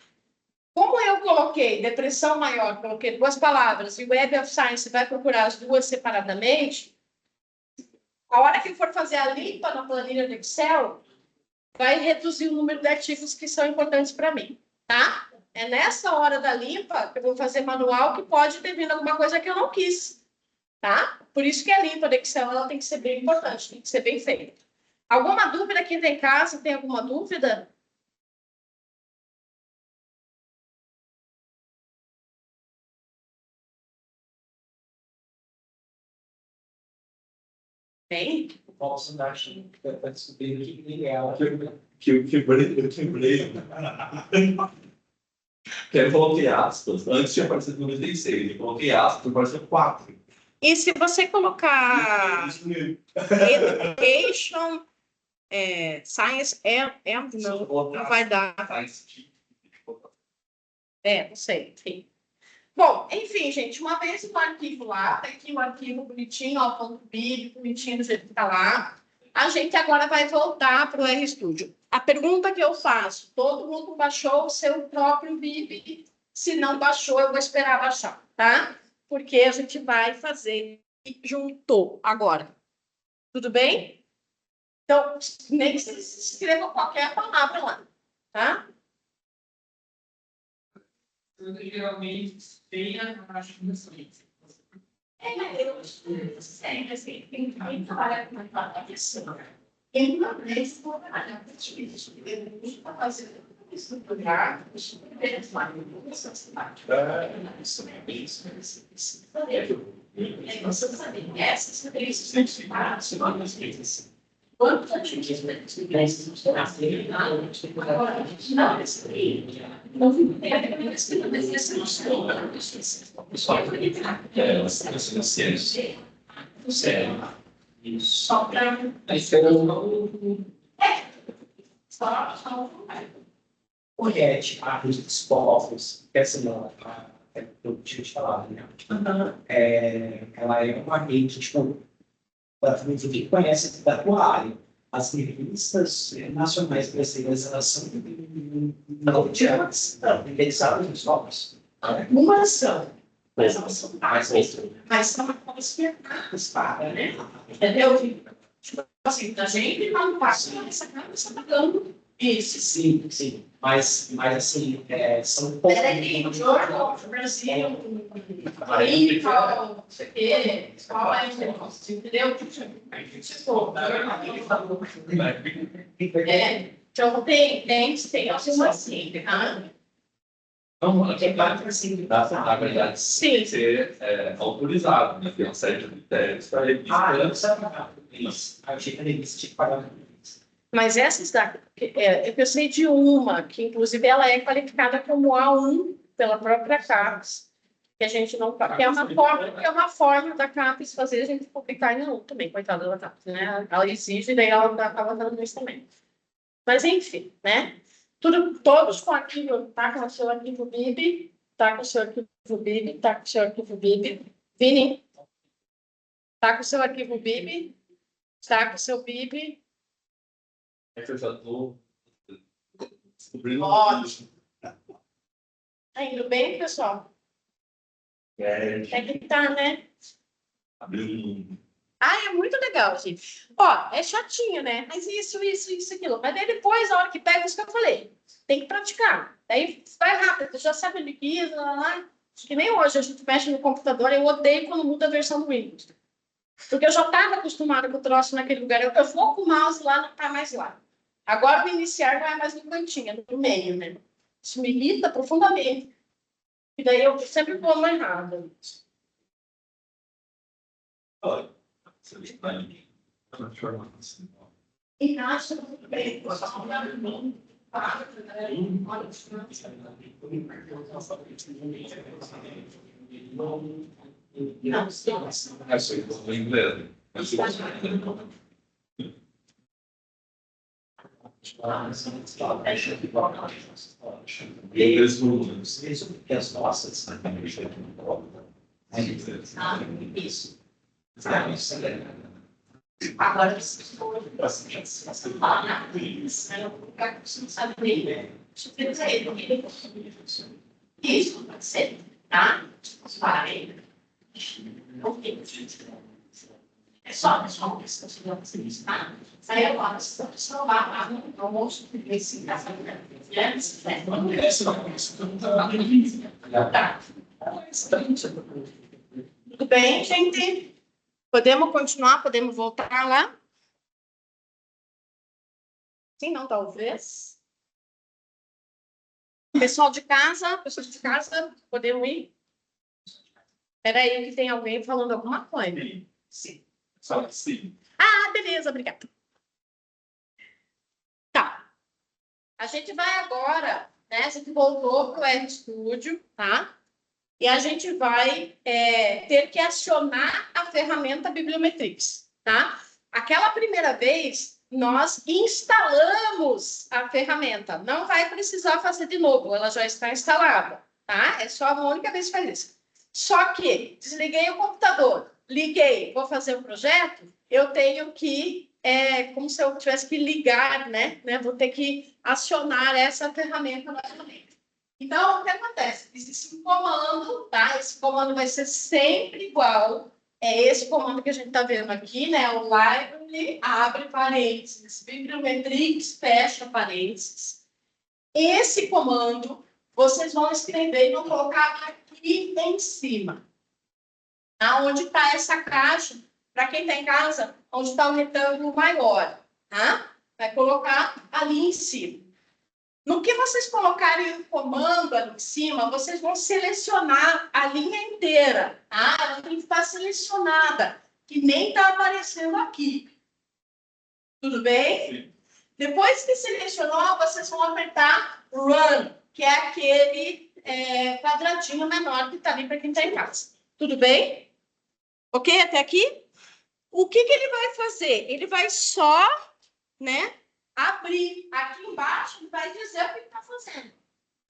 Como eu coloquei depressão maior, coloquei duas palavras, e o Web of Science vai procurar as duas separadamente, a hora que for fazer a limpa na planilha do Excel, vai reduzir o número de artigos que são importantes para mim, tá? É nessa hora da limpa que eu vou fazer manual que pode ter vindo alguma coisa que eu não quis, tá? Por isso que a limpa do Excel ela tem que ser bem importante, tem que ser bem feita. Alguma dúvida aqui em casa? Tem alguma dúvida? Tem? O Paulo Sandachi está descobrindo que ela. Que eu quebrei. Que eu coloquei aspas. Antes tinha aparecido 96. Eu coloquei aspas, apareceu 4. E se você colocar education, science, não vai dar. Não sei, enfim. Bom, enfim, gente, uma vez o arquivo lá, tá aqui o arquivo bonitinho, ó, ponto .bib, bonitinho do jeito que tá lá. A gente agora vai voltar para o RStudio. A pergunta que eu faço, todo mundo baixou o seu próprio bib? Se não baixou, eu vou esperar baixar, tá? Porque a gente vai fazer junto agora. Tudo bem? Então, nem que vocês escrevam qualquer palavra lá, tá? Geralmente tem a acho que Eu sempre assim, tem que trabalhar com a pessoa. Em uma vez, vou trabalhar com isso. Eu nunca fazer estruturar, você sabe, essas três vezes. Quanto a gente agora, não, só para o RET, a rede dos povos, essa não, eu tinha te falado, né? Ela é uma rede, tipo, praticamente quem conhece da tua área. As revistas nacionais brasileiras, elas são não diárias, eles sabem os nomes. algumas são, mas elas são básicas, mas são consideradas para, né? Entendeu? Tipo assim, a gente não passa essa cara, você está dando isso. Sim. Mas assim, são poucos. Peraí, Jornal, Brasil, Rica, não sei o quê, qual é o negócio, entendeu? Então tem algumas assim, tá? Não, é claro que sim. Na verdade, Sim. tem que ser autorizado, né? Tem uma série de critérios para revista. Eu sabia. Isso. Achei que a revista tinha que pagar. Mas essas eu sei de uma, que inclusive ela é qualificada como A1 pela própria CAPES, que a gente não que é uma forma da CAPES fazer a gente publicar em A1 também, coitada da CAPES, né? Ela exige, daí ela acaba dando isso também. Mas, enfim, né? Todos com arquivo, tá com o seu arquivo BIB, tá com o seu arquivo BIB, tá com o seu arquivo BIB. Vini, tá com o seu arquivo BIB, tá com o seu BIB. É que eu já estou descobrindo. Ótimo. Tá indo bem, pessoal? É, É que tá, né? abriu um. Ah, é muito legal, gente. Ó, é chatinho, né? Mas isso, aquilo. Mas daí depois, a hora que pega, isso que eu falei. Tem que praticar. Daí vai rápido, já sabe o que é, lá. Acho que nem hoje a gente mexe no computador. Eu odeio quando muda a versão do Windows. Porque eu já estava acostumada com o troço naquele lugar. Eu vou com o mouse lá, não está mais lá. Agora, o iniciar não é mais no cantinho, é no meio, né? Isso me irrita profundamente. E daí eu sempre vou no errado. Olha, você está em transformação. E acha tudo bem. Não, É inglês. Inglês no As nossas. isso. Agora, isso pode ser, tá? Parei. É só uma questão de vocês, tá? Aí agora, se você salvar no almoço, esse café, tá. Tudo bem, gente? Podemos continuar? Podemos voltar lá? Sim, não, talvez. Pessoal de casa, podemos ir? Espera aí que tem alguém falando alguma coisa. Sim. Só que sim. Ah, beleza, obrigada. Tá. A gente vai agora, né? A gente voltou para o RStudio, tá? E a gente vai ter que acionar a ferramenta Bibliometrix, tá? Aquela primeira vez, nós instalamos a ferramenta. Não vai precisar fazer de novo, ela já está instalada, tá? É só uma única vez que faz isso. Só que desliguei o computador, liguei, vou fazer o projeto, eu tenho que, como se eu tivesse que ligar, né? Vou ter que acionar essa ferramenta novamente. Então, o que acontece? Existe um comando, tá? Esse comando vai ser sempre igual. É esse comando que a gente está vendo aqui, né? O library, abre parênteses, bibliometrix, fecha parênteses. Esse comando, vocês vão escrever e vão colocar aqui em cima. Onde está essa caixa? Para quem está em casa, onde está o retângulo maior, tá? Vai colocar ali em cima. No que vocês colocarem o comando ali em cima, vocês vão selecionar a linha inteira, tá? Ela tem que estar selecionada, que nem está aparecendo aqui. Tudo bem? Sim. Depois que selecionou, vocês vão apertar Run, que é aquele quadradinho menor que está ali para quem está em casa. Tudo bem? Ok? Até aqui? O que ele vai fazer? Ele vai só, né? Abrir. Aqui embaixo, ele vai dizer o que ele está fazendo.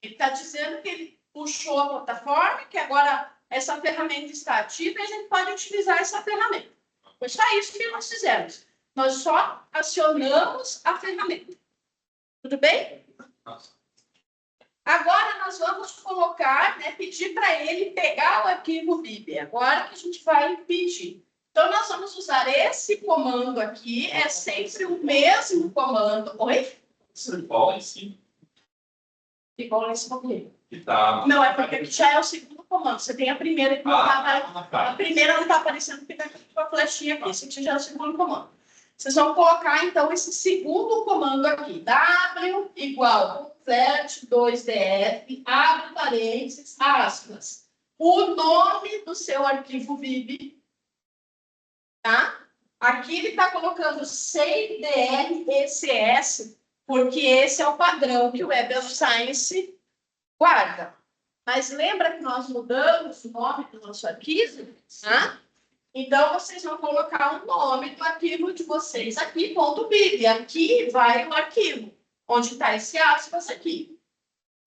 Ele está dizendo que ele puxou a plataforma, que agora essa ferramenta está ativa e a gente pode utilizar essa ferramenta. Foi só isso que nós fizemos. Nós só acionamos a ferramenta. Tudo bem? Agora nós vamos colocar, né, pedir para ele pegar o arquivo BIB. Agora que a gente vai pedir. Então, nós vamos usar esse comando aqui, é sempre o mesmo comando. Oi? Igual em si. Igual nesse pouquinho. Que tá. Não, é porque aqui já é o segundo comando. Você tem a primeira que não tá. A primeira não está aparecendo porque está com a flechinha aqui. Esse aqui já é o segundo comando. Vocês vão colocar, então, esse segundo comando aqui. W igual convert 2df, abre parênteses, aspas. O nome do seu arquivo BIB. Tá? Aqui ele está colocando CDR-ECS, porque esse é o padrão que o Web of Science guarda. Mas lembra que nós mudamos o nome do nosso arquivo? Tá? Então, vocês vão colocar o nome do arquivo de vocês aqui, .bib. Aqui vai o arquivo. onde está esse aspas aqui,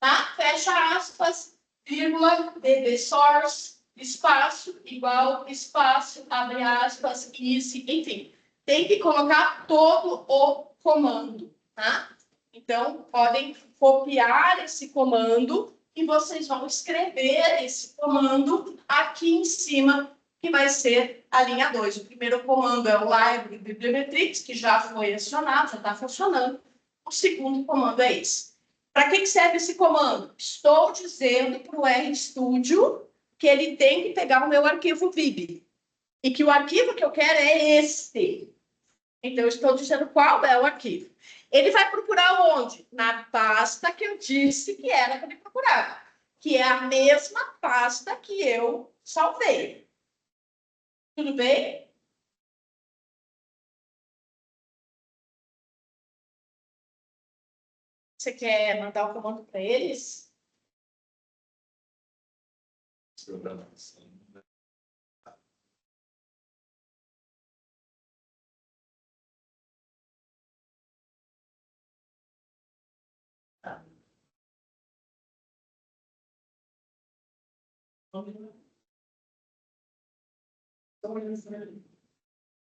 tá? Fecha aspas, vírgula, DB source, espaço, igual, espaço, abre aspas, easy, enfim. Tem que colocar todo o comando, tá? Então, podem copiar esse comando e vocês vão escrever esse comando aqui em cima, que vai ser a linha 2. O primeiro comando é o library bibliometrics, que já foi acionado, já está funcionando. O segundo comando é esse. Para que serve esse comando? Estou dizendo para o RStudio que ele tem que pegar o meu arquivo bib. E que o arquivo que eu quero é este. Então, eu estou dizendo qual é o arquivo. Ele vai procurar onde? Na pasta que eu disse que era para ele procurar. Que é a mesma pasta que eu salvei. Tudo bem? Você quer mandar o comando para eles? Programação.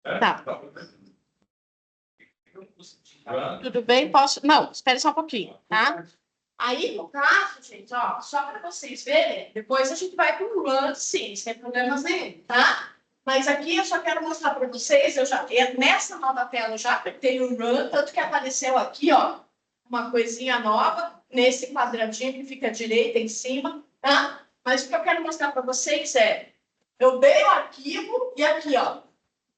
Tá. Tudo bem? Posso? Não, espere só um pouquinho, tá? Aí, no caso, gente, ó, só para vocês verem, depois a gente vai para o run, sim, sem problemas nenhum, tá? Mas aqui eu só quero mostrar para vocês, nessa nova tela eu já apertei o run, tanto que apareceu aqui, ó, uma coisinha nova, nesse quadradinho que fica à direita em cima, tá? Mas o que eu quero mostrar para vocês é, eu dei o arquivo e aqui, ó,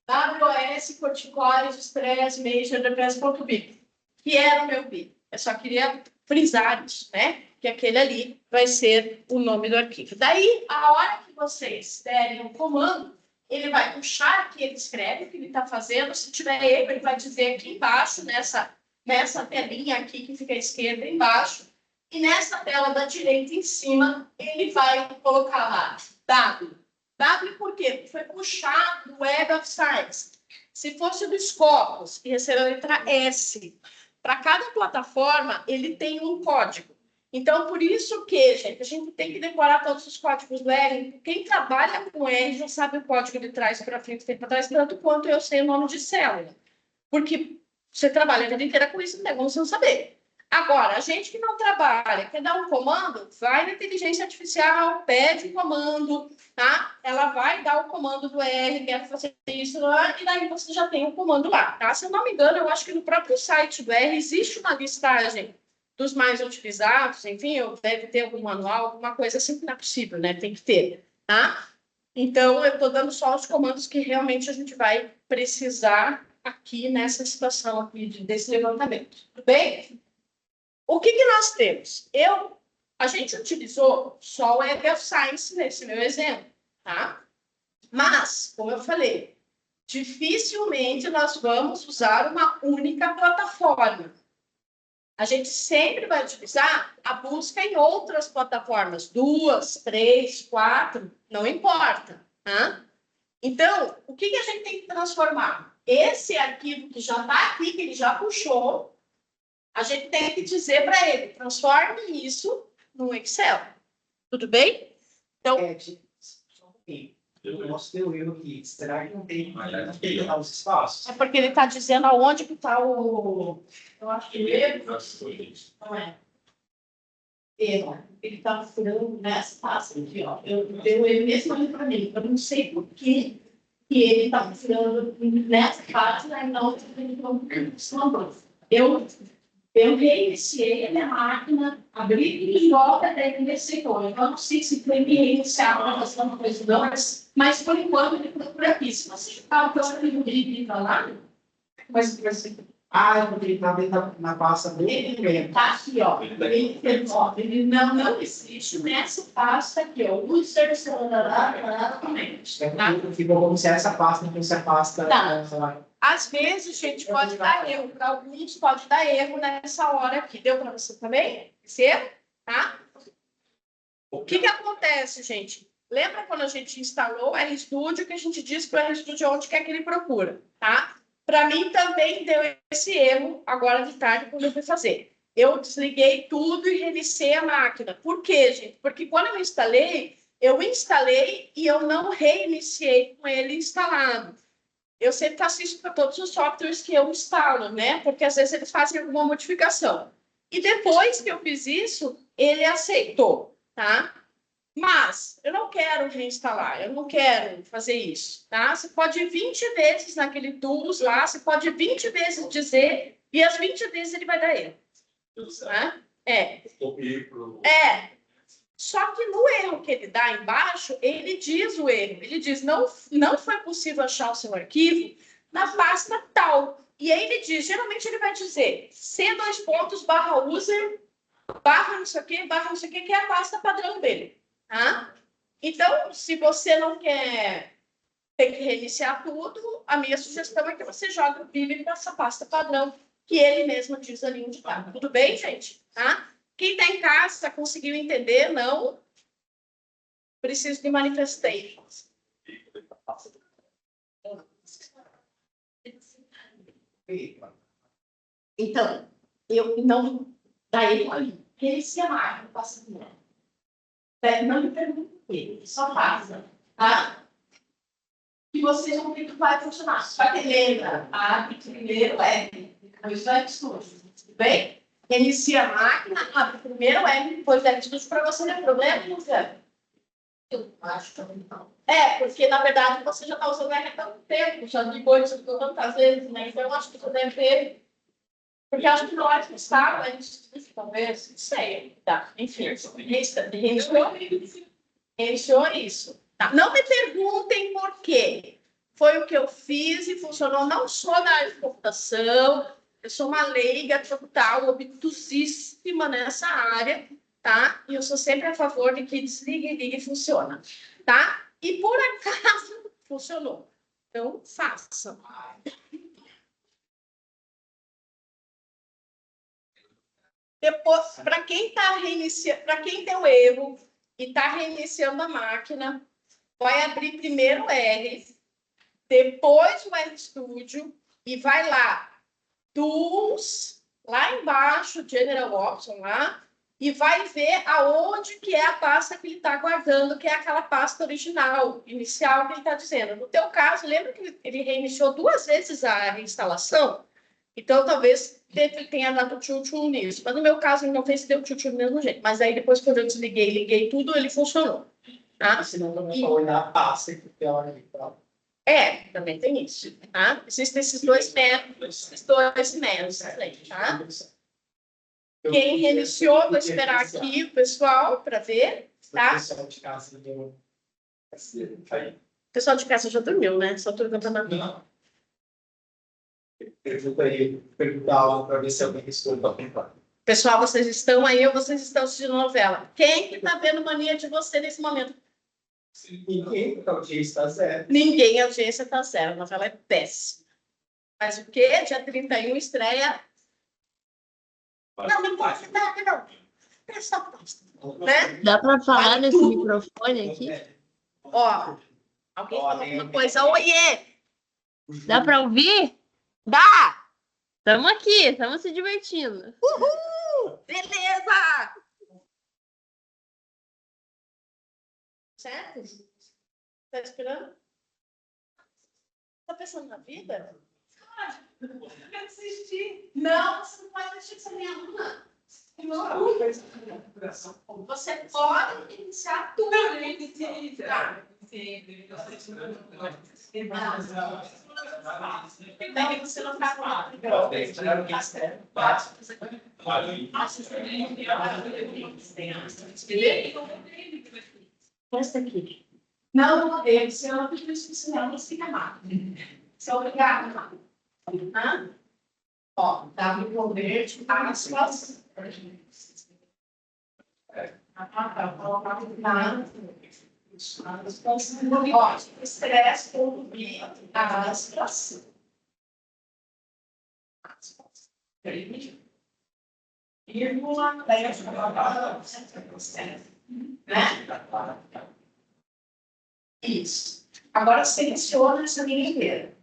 WOS corticóides stress major.bib, que era o meu bib. Eu só queria frisar isso, né? Que aquele ali vai ser o nome do arquivo. Daí, a hora que vocês derem um comando, ele vai puxar o que ele escreve, o que ele está fazendo. Se tiver erro, ele vai dizer aqui embaixo, nessa telinha aqui que fica à esquerda embaixo. E nessa tela da direita em cima, ele vai colocar lá W. W por quê? Porque foi puxado do Web of Science. Se fosse do Scopus, ia ser a letra S. Para cada plataforma, ele tem um código. Então, por isso que, gente, a gente tem que decorar todos os códigos do R. Quem trabalha com R já sabe o código de trás para frente e para trás, tanto quanto eu sei o nome de célula. Porque você trabalha a vida inteira com isso, não tem como você não saber. Agora, a gente que não trabalha, quer dar um comando, vai na inteligência artificial, pede um comando, tá? Ela vai dar o comando do R, quer fazer isso lá, e daí você já tem o comando lá, tá? Se eu não me engano, eu acho que no próprio site do R existe uma listagem dos mais utilizados, enfim, deve ter algum manual, alguma coisa assim que não é possível, né? Tem que ter, tá? Então, eu estou dando só os comandos que realmente a gente vai precisar aqui nessa situação aqui desse levantamento, tudo bem? O que nós temos? A gente utilizou só o Web of Science nesse meu exemplo, tá? Mas, como eu falei, dificilmente nós vamos usar uma única plataforma. A gente sempre vai utilizar a busca em outras plataformas, 2, 3, 4, não importa, tá? Então, o que a gente tem que transformar? Esse arquivo que já está aqui, que ele já puxou, a gente tem que dizer para ele, transforme isso no Excel. Tudo bem? Então, Só um pouquinho. O nosso deu erro aqui. Será que não tem os espaços? é porque ele está dizendo aonde que está o... Eu acho que erro não é. Erro. Ele está furando nessa pasta aqui, ó. Eu dei o erro mesmo ali para mim. Eu não sei por que ele está furando nessa página e não eu reiniciei a minha máquina, abri e volta até que ele aceitou. Então, eu não sei se foi me reiniciar para fazer uma coisa não, mas por enquanto ele procura aqui. Se você jogar o que eu arquivo dele para lá, Mas porque ele está dentro na pasta dele mesmo. tá aqui, ó. Ele não existe nessa pasta aqui, ó. User exatamente. Ficou como se essa pasta não fosse a pasta. Tá. Às vezes, gente, pode dar erro. Para alguns, pode dar erro nessa hora aqui. Deu para você também? Esse erro? Tá? O que acontece, gente? Lembra quando a gente instalou o RStudio, que a gente disse para o RStudio onde quer que ele procura, tá? Para mim também deu esse erro agora de tarde quando eu fui fazer. eu desliguei tudo e reiniciei a máquina. Por quê, gente? Porque quando eu instalei e eu não reiniciei com ele instalado. Eu sempre faço isso para todos os softwares que eu instalo, né? Porque às vezes eles fazem alguma modificação. E depois que eu fiz isso, ele aceitou, tá? Mas eu não quero reinstalar, eu não quero fazer isso, tá? Você pode ir 20 vezes naquele tools lá, você pode ir 20 vezes dizer, e as 20 vezes ele vai dar erro, tá? É. Só que no erro que ele dá embaixo, ele diz o erro. Ele diz, não foi possível achar o seu arquivo na pasta tal. E aí ele diz, geralmente ele vai dizer C2 pontos /user barra não sei o que, que é a pasta padrão dele. Tá? Então, se você não quer ter que reiniciar tudo, a minha sugestão é que você jogue o PIB para essa pasta padrão, que ele mesmo diz ali onde está. Tudo bem, gente? Tá? Quem está em casa conseguiu entender? Não? Preciso de manifestations. Então, eu não. Daí, reinicia a máquina, passa por ela. Não me pergunte por quê, só faça. Tá? E vocês vão ver que vai funcionar. Só que lembra, primeiro depois vai estúdio. Tudo bem? Reinicia a máquina, abre primeiro depois vai estúdio para você ter problema, não quer? Eu acho que não. Porque na verdade você já está usando há tanto tempo, já ligou isso tantas vezes, né? Então eu acho que você deve ter. Porque acho que nós que estava, a gente talvez, não sei, tá? Enfim, reiniciou isso. Tá? Não me perguntem por quê. Foi o que eu fiz e funcionou. Não sou da área de computação, eu sou uma leiga total, obtusíssima nessa área, tá? E eu sou sempre a favor de que desligue e ligue e funciona, tá? E por acaso funcionou. Então, façam. Depois, para quem está reiniciando, para quem deu erro e está reiniciando a máquina, vai abrir primeiro o R, depois o RStudio e vai lá, Tools, lá embaixo, General Option lá, e vai ver aonde que é a pasta que ele está guardando, que é aquela pasta original, inicial que ele está dizendo. No teu caso, lembra que ele reiniciou 2 vezes a reinstalação? Então, talvez tenha dado tchutchu nisso. Mas no meu caso, ele não fez, deu tchutchu do mesmo jeito. Mas aí, depois, quando eu desliguei, liguei tudo, ele funcionou. Tá? Senão também pode olhar a pasta que tem hora de tal. Também tem isso. Tá? Existem esses dois métodos aí, tá? Quem reiniciou, vou esperar aqui o pessoal para ver, tá? O pessoal de casa deu. O pessoal de casa já dormiu, né? Essa altura do campeonato. Não. Perguntar lá para ver se alguém respondeu. Pessoal, vocês estão aí ou vocês estão assistindo novela? Quem que está vendo mania de você nesse momento? Ninguém, porque a audiência está zero. Ninguém, a audiência está zero. A novela é péssima. Mas o quê? Dia 31 estreia. Não, não pode dar, não. Presta aposta. Né? Dá para falar Vale nesse tudo. microfone aqui? Ó, alguém falou alguma coisa. Oiê! Dá para ouvir? Dá! Estamos aqui, estamos se divertindo. Uhul! Beleza! Certo? Tá esperando? Tá pensando na vida? Eu quero assistir. Não, você não pode deixar de ser minha aluna. Você pode iniciar tudo. Tá. Então, você não está essa aqui. Não poder, se eu não pedir isso, senão você fica mal. Você é obrigado, tá? Ó, W converte aspas. Ó, estresse.b, aspas. Vírgula, né? Isso. Agora seleciona essa linha inteira.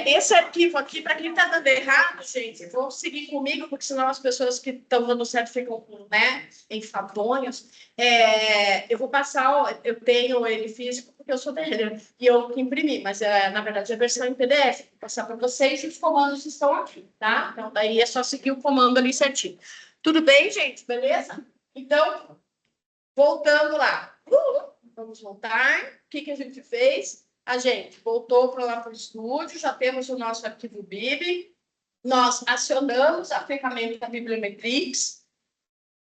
Esse arquivo aqui, para quem está dando errado, gente, vão seguir comigo, porque senão as pessoas que estão dando certo ficam, né, enfadonhos. Eu vou passar, eu tenho ele físico, porque eu sou dele, e eu que imprimi, mas na verdade é a versão em PDF. Vou passar para vocês e os comandos estão aqui, tá? Então, daí é só seguir o comando ali certinho. Tudo bem, gente? Beleza? Então, voltando lá. Vamos voltar. O que a gente fez? A gente voltou para lá para o estúdio, já temos o nosso arquivo BIB, nós acionamos a ferramenta Bibliometrix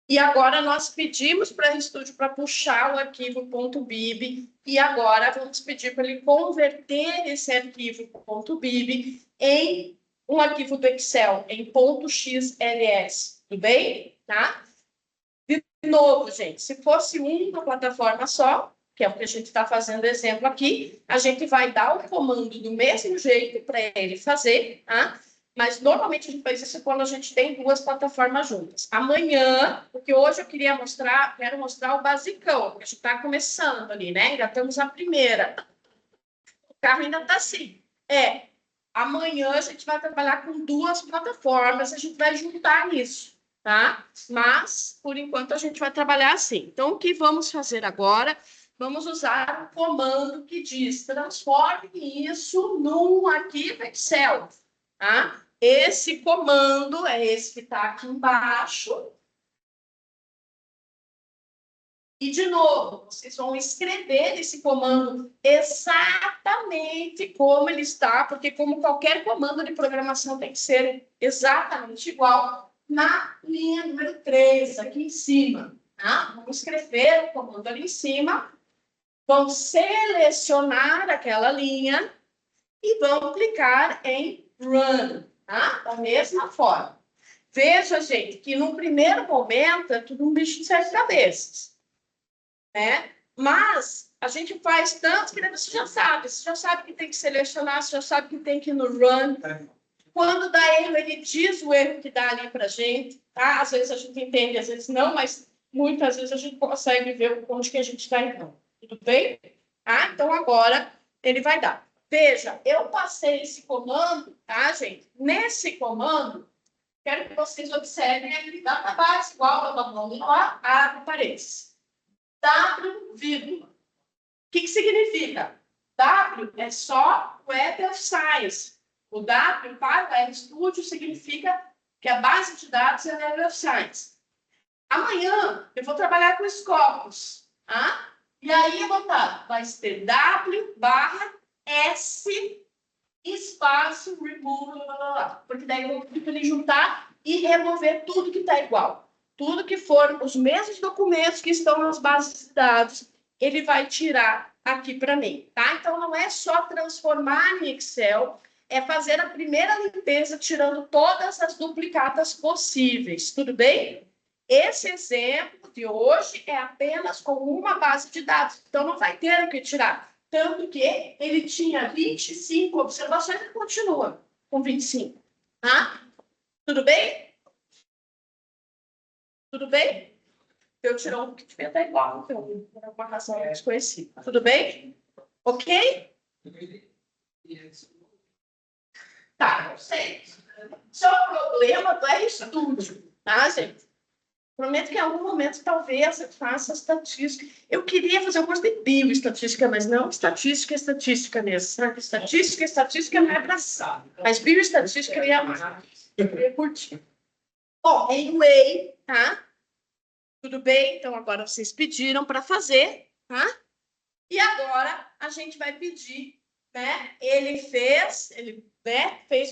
e agora nós pedimos para o estúdio para puxar o arquivo .bib e agora vamos pedir para ele converter esse arquivo .bib em um arquivo do Excel, em .xls, tudo bem? Tá? De novo, gente, se fosse uma plataforma só, que é o que a gente está fazendo exemplo aqui, a gente vai dar o comando do mesmo jeito para ele fazer, tá? Mas normalmente a gente faz isso quando a gente tem duas plataformas juntas. Amanhã, porque hoje eu quero mostrar o basicão, porque a gente está começando ali, né? Ainda estamos na primeira. O carro ainda está assim. Amanhã a gente vai trabalhar com duas plataformas, a gente vai juntar isso, tá? Mas, por enquanto, a gente vai trabalhar assim. Então, o que vamos fazer agora? Vamos usar um comando que diz transforme isso num arquivo Excel, tá? Esse comando é esse que está aqui embaixo. E, de novo, vocês vão escrever esse comando exatamente como ele está, porque como qualquer comando de programação tem que ser exatamente igual na linha número 3, aqui em cima. Tá? Vamos escrever o comando ali em cima. Vão selecionar aquela linha e vão clicar em Run, tá? Da mesma forma. Veja, gente, que no primeiro momento é tudo um bicho de sete cabeças, né? Mas a gente faz tanto que você já sabe que tem que selecionar, você já sabe que tem que ir no Run. Quando dá erro, ele diz o erro que dá ali para a gente, tá? Às vezes a gente entende, às vezes não, mas muitas vezes a gente consegue ver onde que a gente está então. Tudo bem? Ah, então agora ele vai dar. Veja, eu passei esse comando, tá, gente? Nesse comando, quero que vocês observem aqui. Database igual a vamos lá, abre parênteses. W, vírgula. O que significa? W é só Web of Science. O W para o RStudio significa que a base de dados é Web of Science. Amanhã eu vou trabalhar com Scopus. Tá? E aí eu vou botar, vai ter W/S espaço remove, porque daí eu vou pedir para ele juntar e remover tudo que está igual. Tudo que for os mesmos documentos que estão nas bases de dados, ele vai tirar aqui para mim, tá? Então, não é só transformar em Excel, é fazer a primeira limpeza, tirando todas as duplicatas possíveis, tudo bem? Esse exemplo de hoje é apenas com uma base de dados, então não vai ter o que tirar. Tanto que ele tinha 25 observações e continua com 25. Tá? Tudo bem? Tudo bem? Eu tirei um que devia estar igual, então, por alguma razão desconhecida. Tudo bem? Ok? Tá, eu sei. Isso é um problema do RStudio, tá, gente? Prometo que em algum momento talvez eu faça estatística. Eu queria fazer um curso de bioestatística, mas não estatística mesmo. Sabe? Estatística não é abraçar. Mas bioestatística eu ia amar. Eu queria curtir. Bom, anyway, tá? Tudo bem? Então agora vocês pediram para fazer, tá? E agora a gente vai pedir, né? Ele fez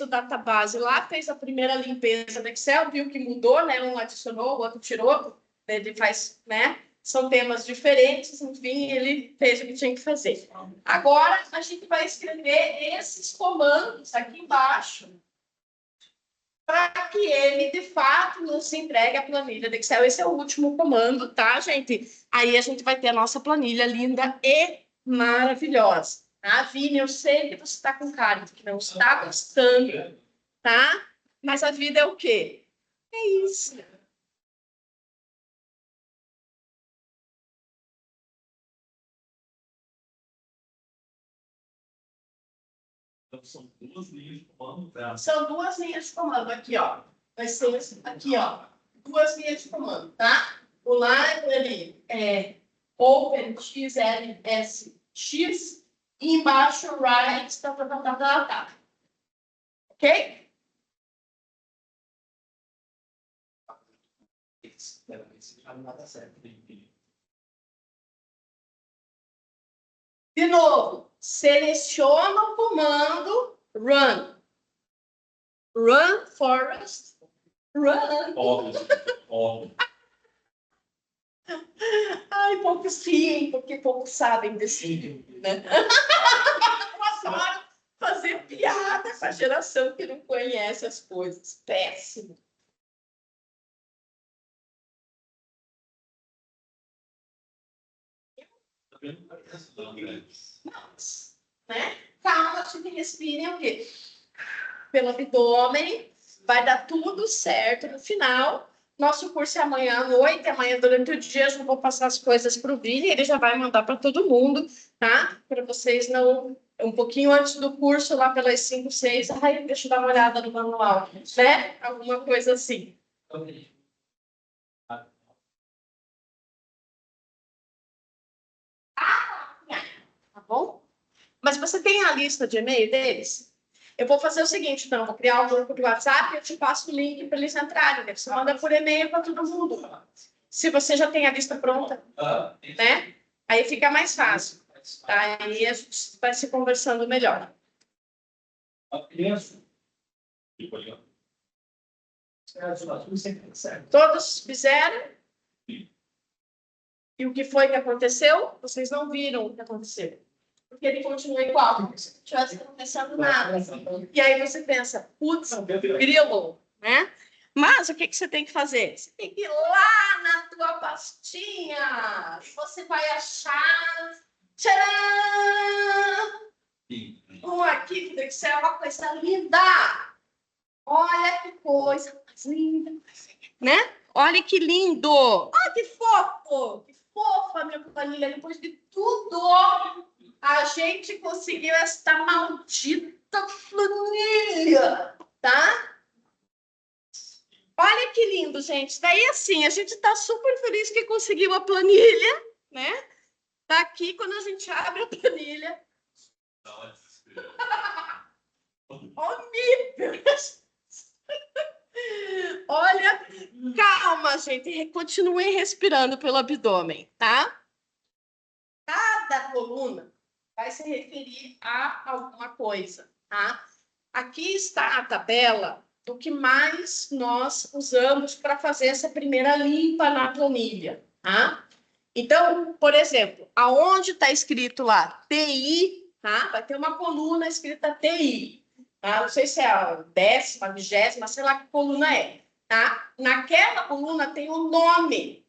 o database lá, fez a primeira limpeza do Excel, viu que mudou, né? Um adicionou, o outro tirou, ele faz, né? São temas diferentes, enfim, ele fez o que tinha que fazer. Agora a gente vai escrever esses comandos aqui embaixo para que ele, de fato, nos entregue a planilha do Excel. Esse é o último comando, tá, gente? Aí a gente vai ter a nossa planilha linda e maravilhosa. Tá, Vini? Eu sei que você está com cara de que não está gostando, tá? Mas a vida é o quê? É isso. Então, são duas linhas de comando. Tá? São duas linhas de comando aqui, ó. Vai ser aqui, ó. Duas linhas de comando, tá? O library é OpenXLSX e embaixo write, tá. Ok? De novo, seleciona o comando run. Run, Forest. Run. Óbvio. Ai, poucos riem, porque poucos sabem desse livro, né? Eu adoro fazer piada com a geração que não conhece as coisas. Péssimo. Mas, né? Calma, que respirem o quê? Pelo abdômen, vai dar tudo certo no final. Nosso curso é amanhã à noite, amanhã durante o dia eu vou passar as coisas para o Vini, ele já vai mandar para todo mundo, tá? Para vocês não... Um pouquinho antes do curso, lá pelas 5, 6, ai, deixa eu dar uma olhada no manual, né? Alguma coisa assim. Tá bom? Mas você tem a lista de e-mail deles? Eu vou fazer o seguinte, então, vou criar um grupo de WhatsApp e eu te passo o link para eles entrarem. Né? Você manda por e-mail para todo mundo. Se você já tem a lista pronta, né? Aí fica mais fácil. Tá? Aí a gente vai se conversando melhor. Todos fizeram? E o que foi que aconteceu? Vocês não viram o que aconteceu. Porque ele continua igual, como se não tivesse acontecendo nada. E aí você pensa, putz, grilo, né? Mas o que você tem que fazer? Você tem que ir lá na tua pastinha. E você vai achar... Tcharam! Um arquivo do Excel, uma coisa linda. Olha que coisa mais linda. Né? Olha que lindo. Olha que fofo. Que fofa, minha planilha. Depois de tudo... A gente conseguiu esta maldita planilha, tá? Olha que lindo, gente. Daí, assim, a gente está super feliz que conseguiu a planilha, né? Tá aqui, quando a gente abre a planilha. Ó, nível! Olha, calma, gente. Continuem respirando pelo abdômen, tá? Cada coluna vai se referir a alguma coisa, tá? Aqui está a tabela do que mais nós usamos para fazer essa primeira limpa na planilha, tá? Então, por exemplo, aonde está escrito lá TI, tá? Vai ter uma coluna escrita TI, tá? Não sei se é a 10ª, 20ª, sei lá que coluna é, tá? Naquela coluna tem o nome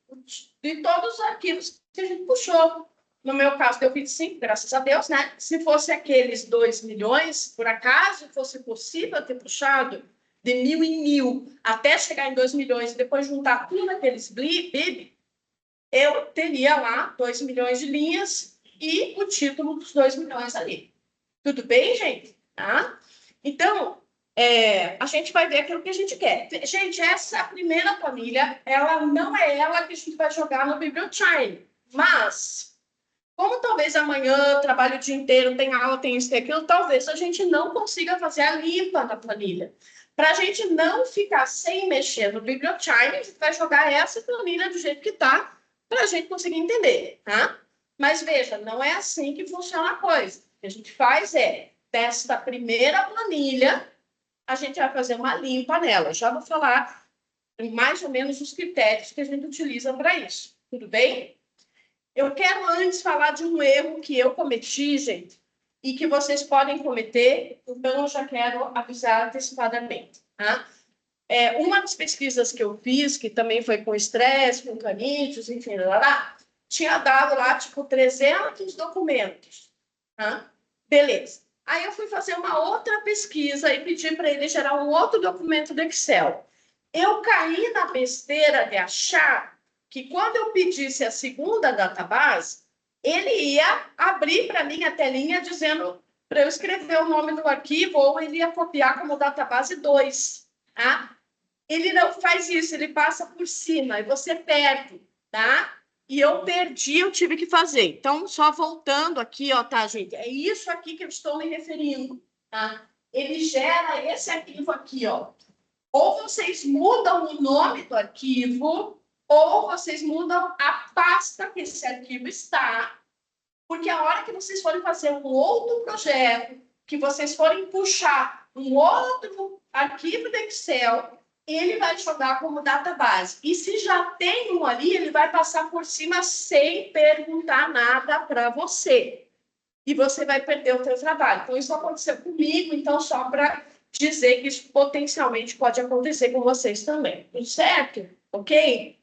de todos os arquivos que a gente puxou. No meu caso, deu 25, graças a Deus, né? Se fosse aqueles 2 milhões, por acaso fosse possível ter puxado de 1.000 em 1.000 até chegar em 2 milhões e depois juntar tudo aqueles BIB, eu teria lá 2 milhões de linhas e o título dos 2 milhões ali. Tudo bem, gente? Tá? Então, a gente vai ver aquilo que a gente quer. Gente, essa primeira planilha, ela não é ela que a gente vai jogar no BiblioTime, mas como talvez amanhã trabalho o dia inteiro, tem aula, tem isso, tem aquilo, talvez a gente não consiga fazer a limpa na planilha. Para a gente não ficar sem mexer no BiblioTime, a gente vai jogar essa planilha do jeito que está, para a gente conseguir entender, tá? Mas veja, não é assim que funciona a coisa. O que a gente faz desta primeira planilha, a gente vai fazer uma limpa nela. Já vou falar mais ou menos os critérios que a gente utiliza para isso. Tudo bem? Eu quero antes falar de um erro que eu cometi, gente, e que vocês podem cometer, então eu já quero avisar antecipadamente, tá? Uma das pesquisas que eu fiz, que também foi com estresse, com canídeos, enfim, tinha dado lá, tipo, 300 documentos, tá? Beleza. Aí eu fui fazer uma outra pesquisa e pedi para ele gerar um outro documento do Excel. Eu caí na besteira de achar que quando eu pedisse a segunda database, ele ia abrir para mim a telinha dizendo para eu escrever o nome do arquivo ou ele ia copiar como database 2, tá? Ele não faz isso, ele passa por cima e você perde, tá? E eu perdi, eu tive que fazer. Então, só voltando aqui, ó, tá, gente? É isso aqui que eu estou me referindo, tá? Ele gera esse arquivo aqui, ó. Ou vocês mudam o nome do arquivo, ou vocês mudam a pasta que esse arquivo está, porque a hora que vocês forem fazer um outro projeto, que vocês forem puxar um outro arquivo do Excel, ele vai jogar como database. E se já tem um ali, ele vai passar por cima sem perguntar nada para você. E você vai perder o seu trabalho. Então, isso aconteceu comigo, então, só para dizer que isso potencialmente pode acontecer com vocês também. Tudo certo? Ok?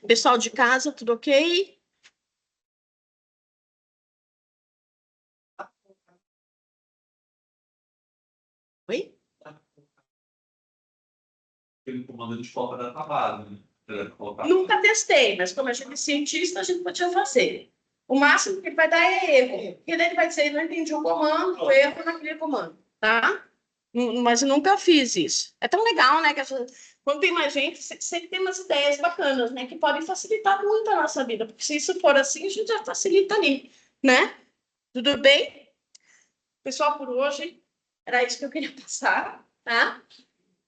Pessoal de casa, tudo ok? Oi? Aquele comando de coloca da tabela, né? Nunca testei, mas como a gente é cientista, a gente podia fazer. O máximo que ele vai dar é erro. E daí ele vai dizer, não entendi o comando, o erro naquele comando, tá? Mas eu nunca fiz isso. É tão legal, né? Que quando tem mais gente, sempre tem umas ideias bacanas, né? Que podem facilitar muito a nossa vida. Porque se isso for assim, a gente já facilita ali, né? Tudo bem? Pessoal, por hoje, era isso que eu queria passar, tá?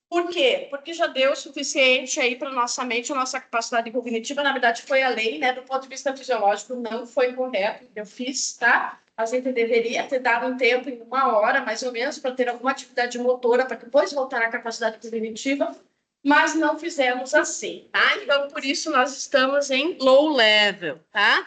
Por quê? Porque já deu o suficiente aí para nossa mente, a nossa capacidade cognitiva. Na verdade, foi além, né? Do ponto de vista fisiológico, não foi correto o que eu fiz, tá? A gente deveria ter dado um tempo, em 1 hora, mais ou menos, para ter alguma atividade motora, para depois voltar à capacidade cognitiva, mas não fizemos assim, tá? Então, por isso, nós estamos em low level, tá?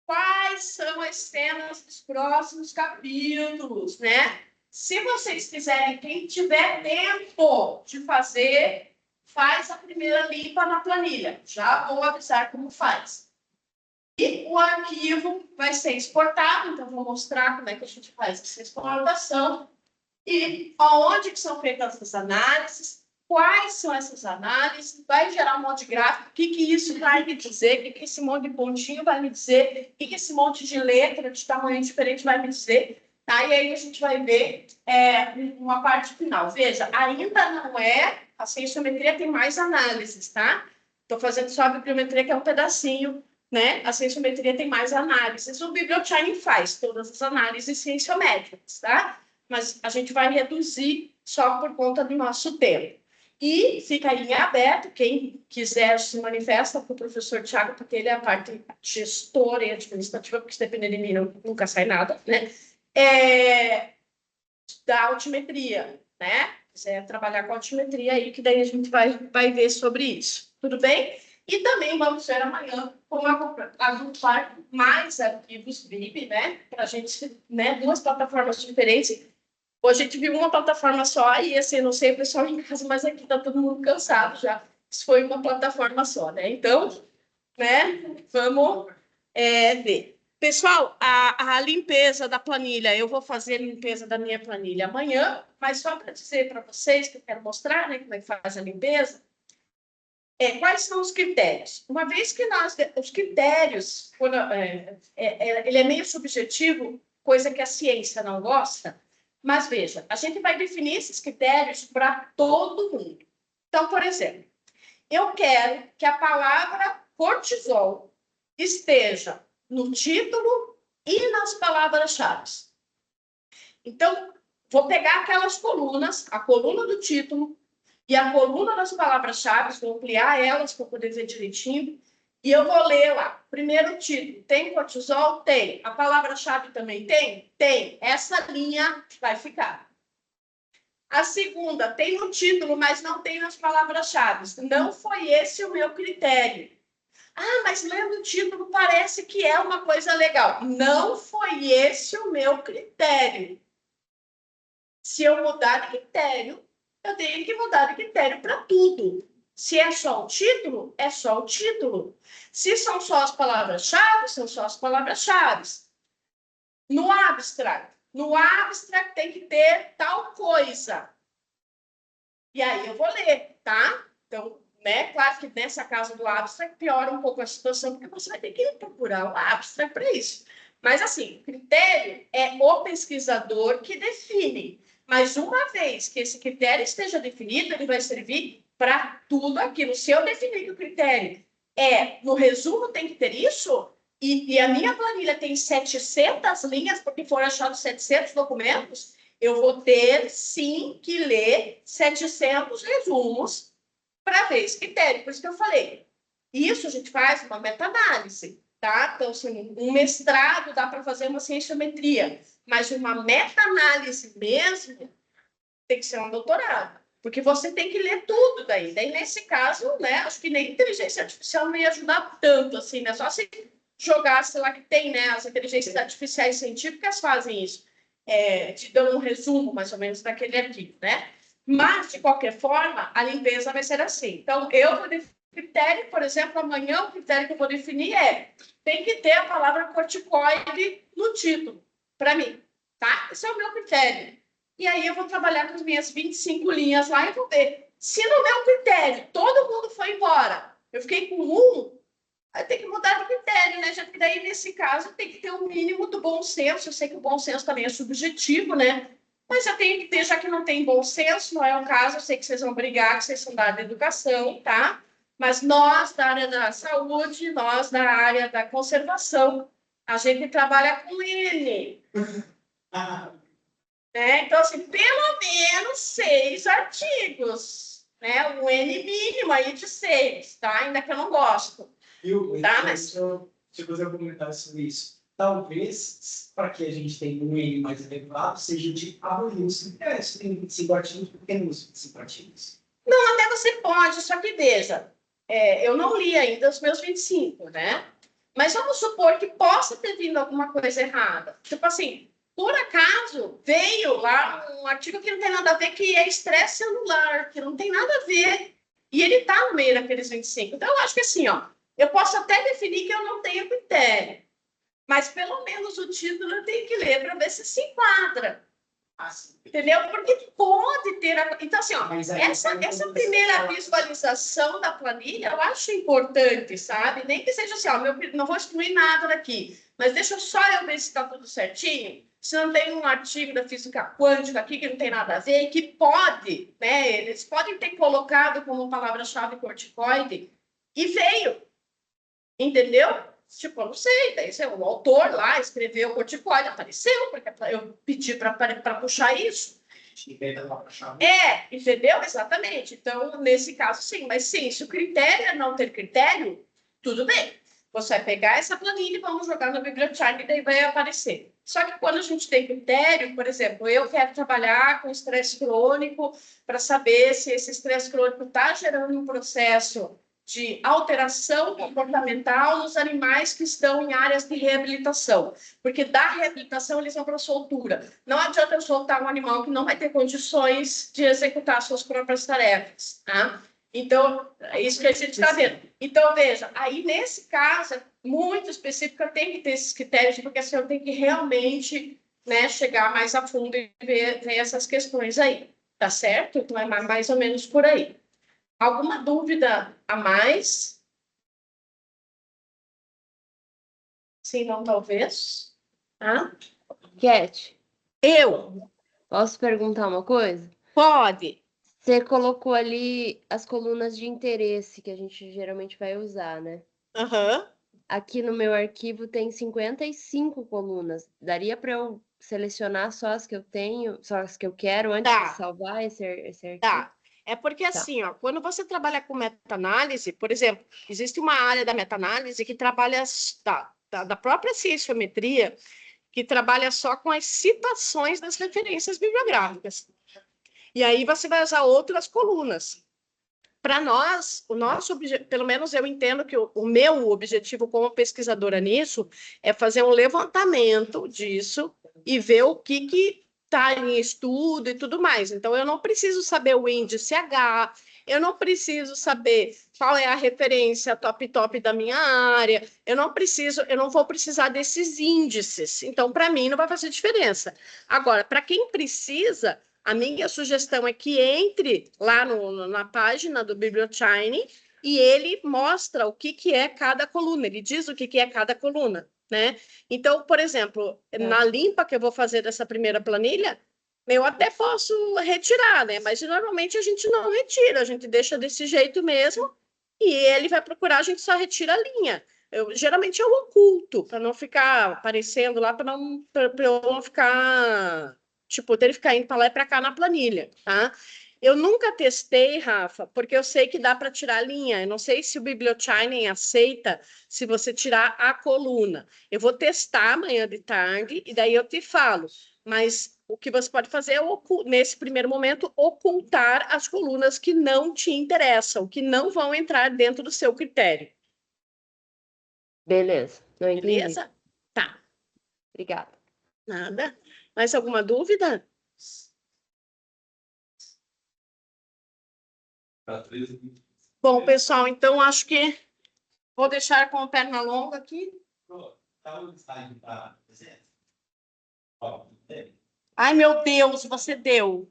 Quais são as cenas dos próximos capítulos, né? Se vocês quiserem, quem tiver tempo de fazer, faz a primeira limpa na planilha. Já vou avisar como faz. E o arquivo vai ser exportado, então vou mostrar como é que a gente faz essa exportação e aonde que são feitas as análises, quais são essas análises, vai gerar um monte de gráfico, o que isso vai me dizer, o que esse monte de pontinho vai me dizer, o que esse monte de letra de tamanho diferente vai me dizer, tá? E aí a gente vai ver uma parte final. Veja, ainda não é a cienciometria tem mais análises, tá? Estou fazendo só a bibliometria, que é um pedacinho, né? A cienciometria tem mais análises. O bibliochain faz todas as análises cienciométricas, tá? Mas a gente vai reduzir só por conta do nosso tempo. E fica aí em aberto, quem quiser se manifesta para o professor Tiago, porque ele é a parte gestora e administrativa, porque se depender de mim nunca sai nada, né? Da altimetria, né? Quiser trabalhar com altimetria aí, que daí a gente vai ver sobre isso. Tudo bem? E também vamos ver amanhã como agrupar mais arquivos BIP, né? Para a gente, né? 2 plataformas diferentes. Hoje a gente viu uma plataforma só e, assim, não sei o pessoal em casa, mas aqui está todo mundo cansado já. Isso foi uma plataforma só, né? Então, né? Vamos ver. Pessoal, a limpeza da planilha, eu vou fazer a limpeza da minha planilha amanhã, mas só para dizer para vocês, que eu quero mostrar, né, como é que faz a limpeza, quais são os critérios? Uma vez que os critérios, ele é meio subjetivo, coisa que a ciência não gosta, mas veja, a gente vai definir esses critérios para todo mundo. Então, por exemplo, eu quero que a palavra cortisol esteja no título e nas palavras-chave. Então, vou pegar aquelas colunas, a coluna do título e a coluna das palavras-chave, vou ampliar elas para poder ver direitinho, e eu vou ler lá. Primeiro título, tem cortisol? Tem. A palavra-chave também tem? Tem. Essa linha vai ficar. A segunda, tem no título, mas não tem nas palavras-chave. Não foi esse o meu critério. Ah, mas lendo o título parece que é uma coisa legal. Não foi esse o meu critério. Se eu mudar de critério, eu tenho que mudar de critério para tudo. Se é só o título, é só o título. Se são só as palavras-chave, são só as palavras-chave. No abstract tem que ter tal coisa. E aí eu vou ler, tá? Então, né? Claro que nessa casa do abstract piora um pouco a situação, porque você vai ter que procurar o abstract para isso. Mas, assim, o critério é o pesquisador que define. Mas, uma vez que esse critério esteja definido, ele vai servir para tudo aquilo. Se eu definir que o critério no resumo tem que ter isso, e a minha planilha tem 700 linhas, porque foram achados 700 documentos, eu vou ter, sim, que ler 700 resumos para ver esse critério. Por isso que eu falei. Isso a gente faz uma meta-análise, tá? Então, assim, um mestrado dá para fazer uma cienciometria, mas uma meta-análise mesmo tem que ser um doutorado, porque você tem que ler tudo daí. Daí, nesse caso, né, acho que nem inteligência artificial não ia ajudar tanto, assim, né? Só se jogar, sei lá, que tem, né? As inteligências artificiais científicas fazem isso. Te dão um resumo, mais ou menos, daquele artigo, né? Mas, de qualquer forma, a limpeza vai ser assim. Então, eu vou definir critério, por exemplo, amanhã o critério que eu vou definir tem que ter a palavra corticoide no título, para mim, tá? Esse é o meu critério. E aí eu vou trabalhar com as minhas 25 linhas lá e vou ver. Se no meu critério todo mundo foi embora, eu fiquei com aí tem que mudar de critério, né? Já que daí, nesse caso, tem que ter um mínimo do bom senso. Eu sei que o bom senso também é subjetivo, né? Mas eu tenho que ter, já que não tem bom senso, não é o caso, eu sei que vocês vão brigar, que vocês são da área da educação, tá? Mas nós, da área da saúde, nós, da área da conservação, a gente trabalha com N. Né? Então, assim, pelo menos 6 artigos, né? Um N mínimo aí de 6, tá? Ainda que eu não gosto. Tá, mas... Deixa eu fazer um comentário sobre isso. Talvez, para que a gente tenha um N mais elevado, seja de abolir os critérios. Tem 25 artigos, por que não os 25 artigos? Não, até você pode, só que veja, eu não li ainda os meus 25, né? Mas vamos supor que possa ter vindo alguma coisa errada. Tipo assim, por acaso, veio lá um artigo que não tem nada a ver, que é estresse celular, que não tem nada a ver. E ele está no meio daqueles 25. Então, eu acho que assim, ó, eu posso até definir que eu não tenho critério, mas pelo menos o título eu tenho que ler para ver se enquadra. Assim. Entendeu? Porque pode ter. Então, assim, ó, Mas aí, essa primeira visualização da planilha eu acho importante, sabe? Nem que seja assim, ó, não vou excluir nada daqui, mas deixa só eu ver se está tudo certinho. Se não tem um artigo da física quântica aqui que não tem nada a ver, que pode, né? Eles podem ter colocado como palavra-chave corticoide e veio, entendeu? Tipo, eu não sei, daí o autor lá escreveu corticoide, apareceu, porque eu pedi para puxar isso. Entendeu? Exatamente. Então, nesse caso, sim. Mas sim, se o critério é não ter critério, tudo bem. Você vai pegar essa planilha e vamos jogar na biblioteca e daí vai aparecer. Só que quando a gente tem critério, por exemplo, eu quero trabalhar com estresse crônico para saber se esse estresse crônico está gerando um processo de alteração comportamental nos animais que estão em áreas de reabilitação. Porque da reabilitação eles vão para a soltura. Não adianta eu soltar um animal que não vai ter condições de executar suas próprias tarefas. Tá? Então, é isso que a gente está vendo. Então, veja, aí nesse caso, muito específico, tem que ter esses critérios, porque assim, eu tenho que realmente, né, chegar mais a fundo e ver essas questões aí. Tá certo? Então, é mais ou menos por aí. Alguma dúvida a mais? Sim, não, talvez. Hã? Cat, Eu? posso perguntar uma coisa? Pode. Você colocou ali as colunas de interesse que a gente geralmente vai usar, né? Aham. Aqui no meu arquivo tem 55 colunas. Daria para eu selecionar só as que eu tenho, só as que eu quero antes Tá. de salvar esse arquivo? Tá. É porque assim, ó, quando você trabalha com meta-análise, por exemplo, existe uma área da meta-análise que trabalha da própria cienciometria, que trabalha só com as citações das referências bibliográficas. E aí você vai usar outras colunas. Para nós, o nosso pelo menos eu entendo que o meu objetivo como pesquisadora nisso é fazer um levantamento disso e ver o que está em estudo e tudo mais. Então, eu não preciso saber o índice H, eu não preciso saber qual é a referência top da minha área, eu não vou precisar desses índices. Então, para mim, não vai fazer diferença. Agora, para quem precisa, a minha sugestão é que entre lá na página do Bibliochine e ele mostra o que é cada coluna, ele diz o que é cada coluna, né? Então, por exemplo, na limpa que eu vou fazer dessa primeira planilha, eu até posso retirar, né? Mas normalmente a gente não retira, a gente deixa desse jeito mesmo e ele vai procurar, a gente só retira a linha. Geralmente eu oculto, para não ficar aparecendo lá, para eu não ficar tipo, ter que ficar indo para lá e para cá na planilha, tá? Eu nunca testei, Rafa, porque eu sei que dá para tirar a linha. Eu não sei se o Bibliochine aceita se você tirar a coluna. Eu vou testar amanhã de tarde e daí eu te falo. Mas o que você pode fazer é, nesse primeiro momento, ocultar as colunas que não te interessam, que não vão entrar dentro do seu critério. Beleza, não entendi. Beleza? Tá. Obrigada. Nada. Mais alguma dúvida? Bom, pessoal, então acho que vou deixar com a perna longa aqui. Ai, meu Deus, você deu.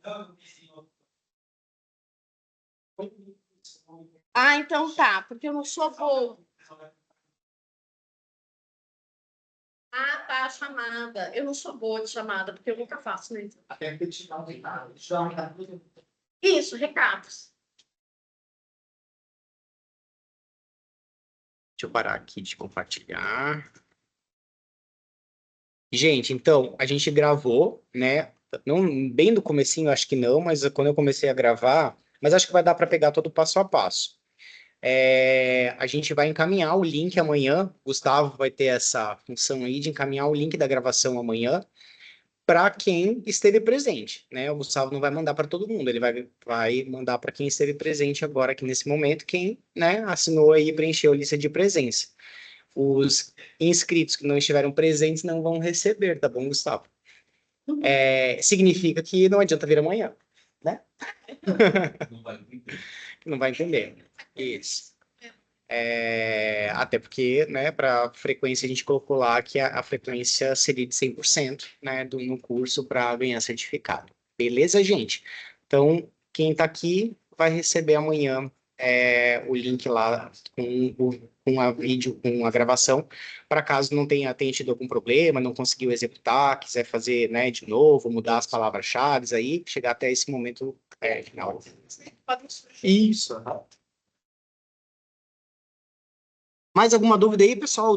Ah, então tá, porque eu não sou boa. Ah, tá, chamada. Eu não sou boa de chamada, porque eu nunca faço, né? Até que te dá um recado. Te dá um recado. Isso, recados. Deixa eu parar aqui de compartilhar. Gente, então, a gente gravou, né? Não, bem do comecinho, acho que não, mas quando eu comecei a gravar, mas acho que vai dar para pegar todo o passo a passo. A gente vai encaminhar o link amanhã. Gustavo vai ter essa função aí de encaminhar o link da gravação amanhã para quem esteve presente, né? O Gustavo não vai mandar para todo mundo, ele vai mandar para quem esteve presente agora aqui nesse momento, quem, né, assinou aí e preencheu a lista de presença. Os inscritos que não estiveram presentes não vão receber, tá bom, Gustavo? Significa que não adianta vir amanhã, né? Não vai entender. Não vai entender. Isso. Até porque, né, para frequência a gente colocou lá que a frequência seria de 100%, né, no curso para ganhar certificado. Beleza, gente? Então, quem está aqui vai receber amanhã o link lá com a vídeo, com a gravação, para caso não tenha tido algum problema, não conseguiu executar, quiser fazer, né, de novo, mudar as palavras-chave aí, chegar até esse momento final. Isso. Mais alguma dúvida aí, pessoal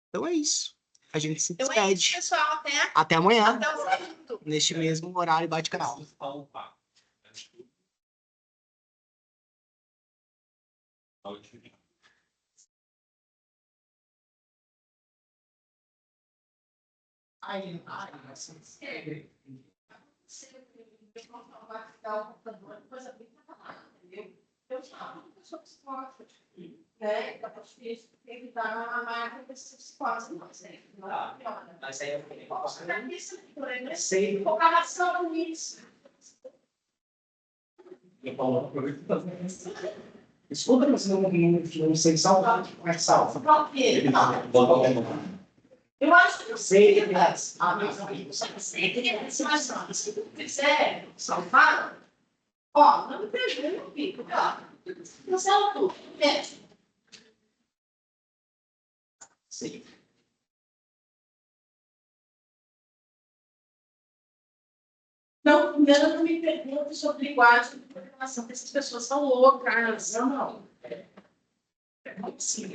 Então é isso. A gente se Então é isso, despede. pessoal. Até amanhã, Até o segundo. neste mesmo horário bate-canal. Né? Então, acho que isso tem que dar uma marca desse psicose, não sei. Mas aí eu falei, Sei. Comparação com isso. escuta, mas não sei salvar. Como é que salva? Por quê? Eu acho que eu sei, mas meus amigos, sei que se tu quiser salvar, ó, não me prejudique, ó. Você é o tudo, médico. Sim. Não, primeiro não me pergunte sobre linguagem de programação, porque essas pessoas são loucas. Não. Sim,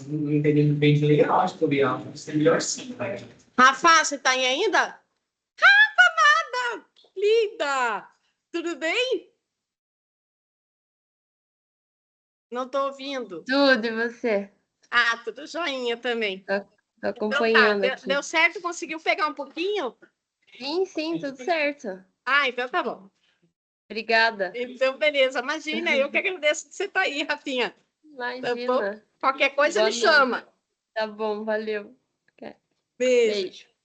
não entendi bem de legal, acho que eu vi melhor sim, né? Rafa, você tá aí ainda? Rafa, nada! Linda! Tudo bem? Não tô ouvindo. Tudo, e você? Ah, tudo joinha também. Tô Então tá, acompanhando aqui. deu certo? Conseguiu pegar um pouquinho? Sim, tudo certo. Ah, então tá bom. Obrigada. Então, beleza. Imagina, eu que agradeço que você tá aí, Rafinha. Tá bom? Imagina. Qualquer coisa Boa me noite. chama. Tá bom, valeu. Beijo. Beijo.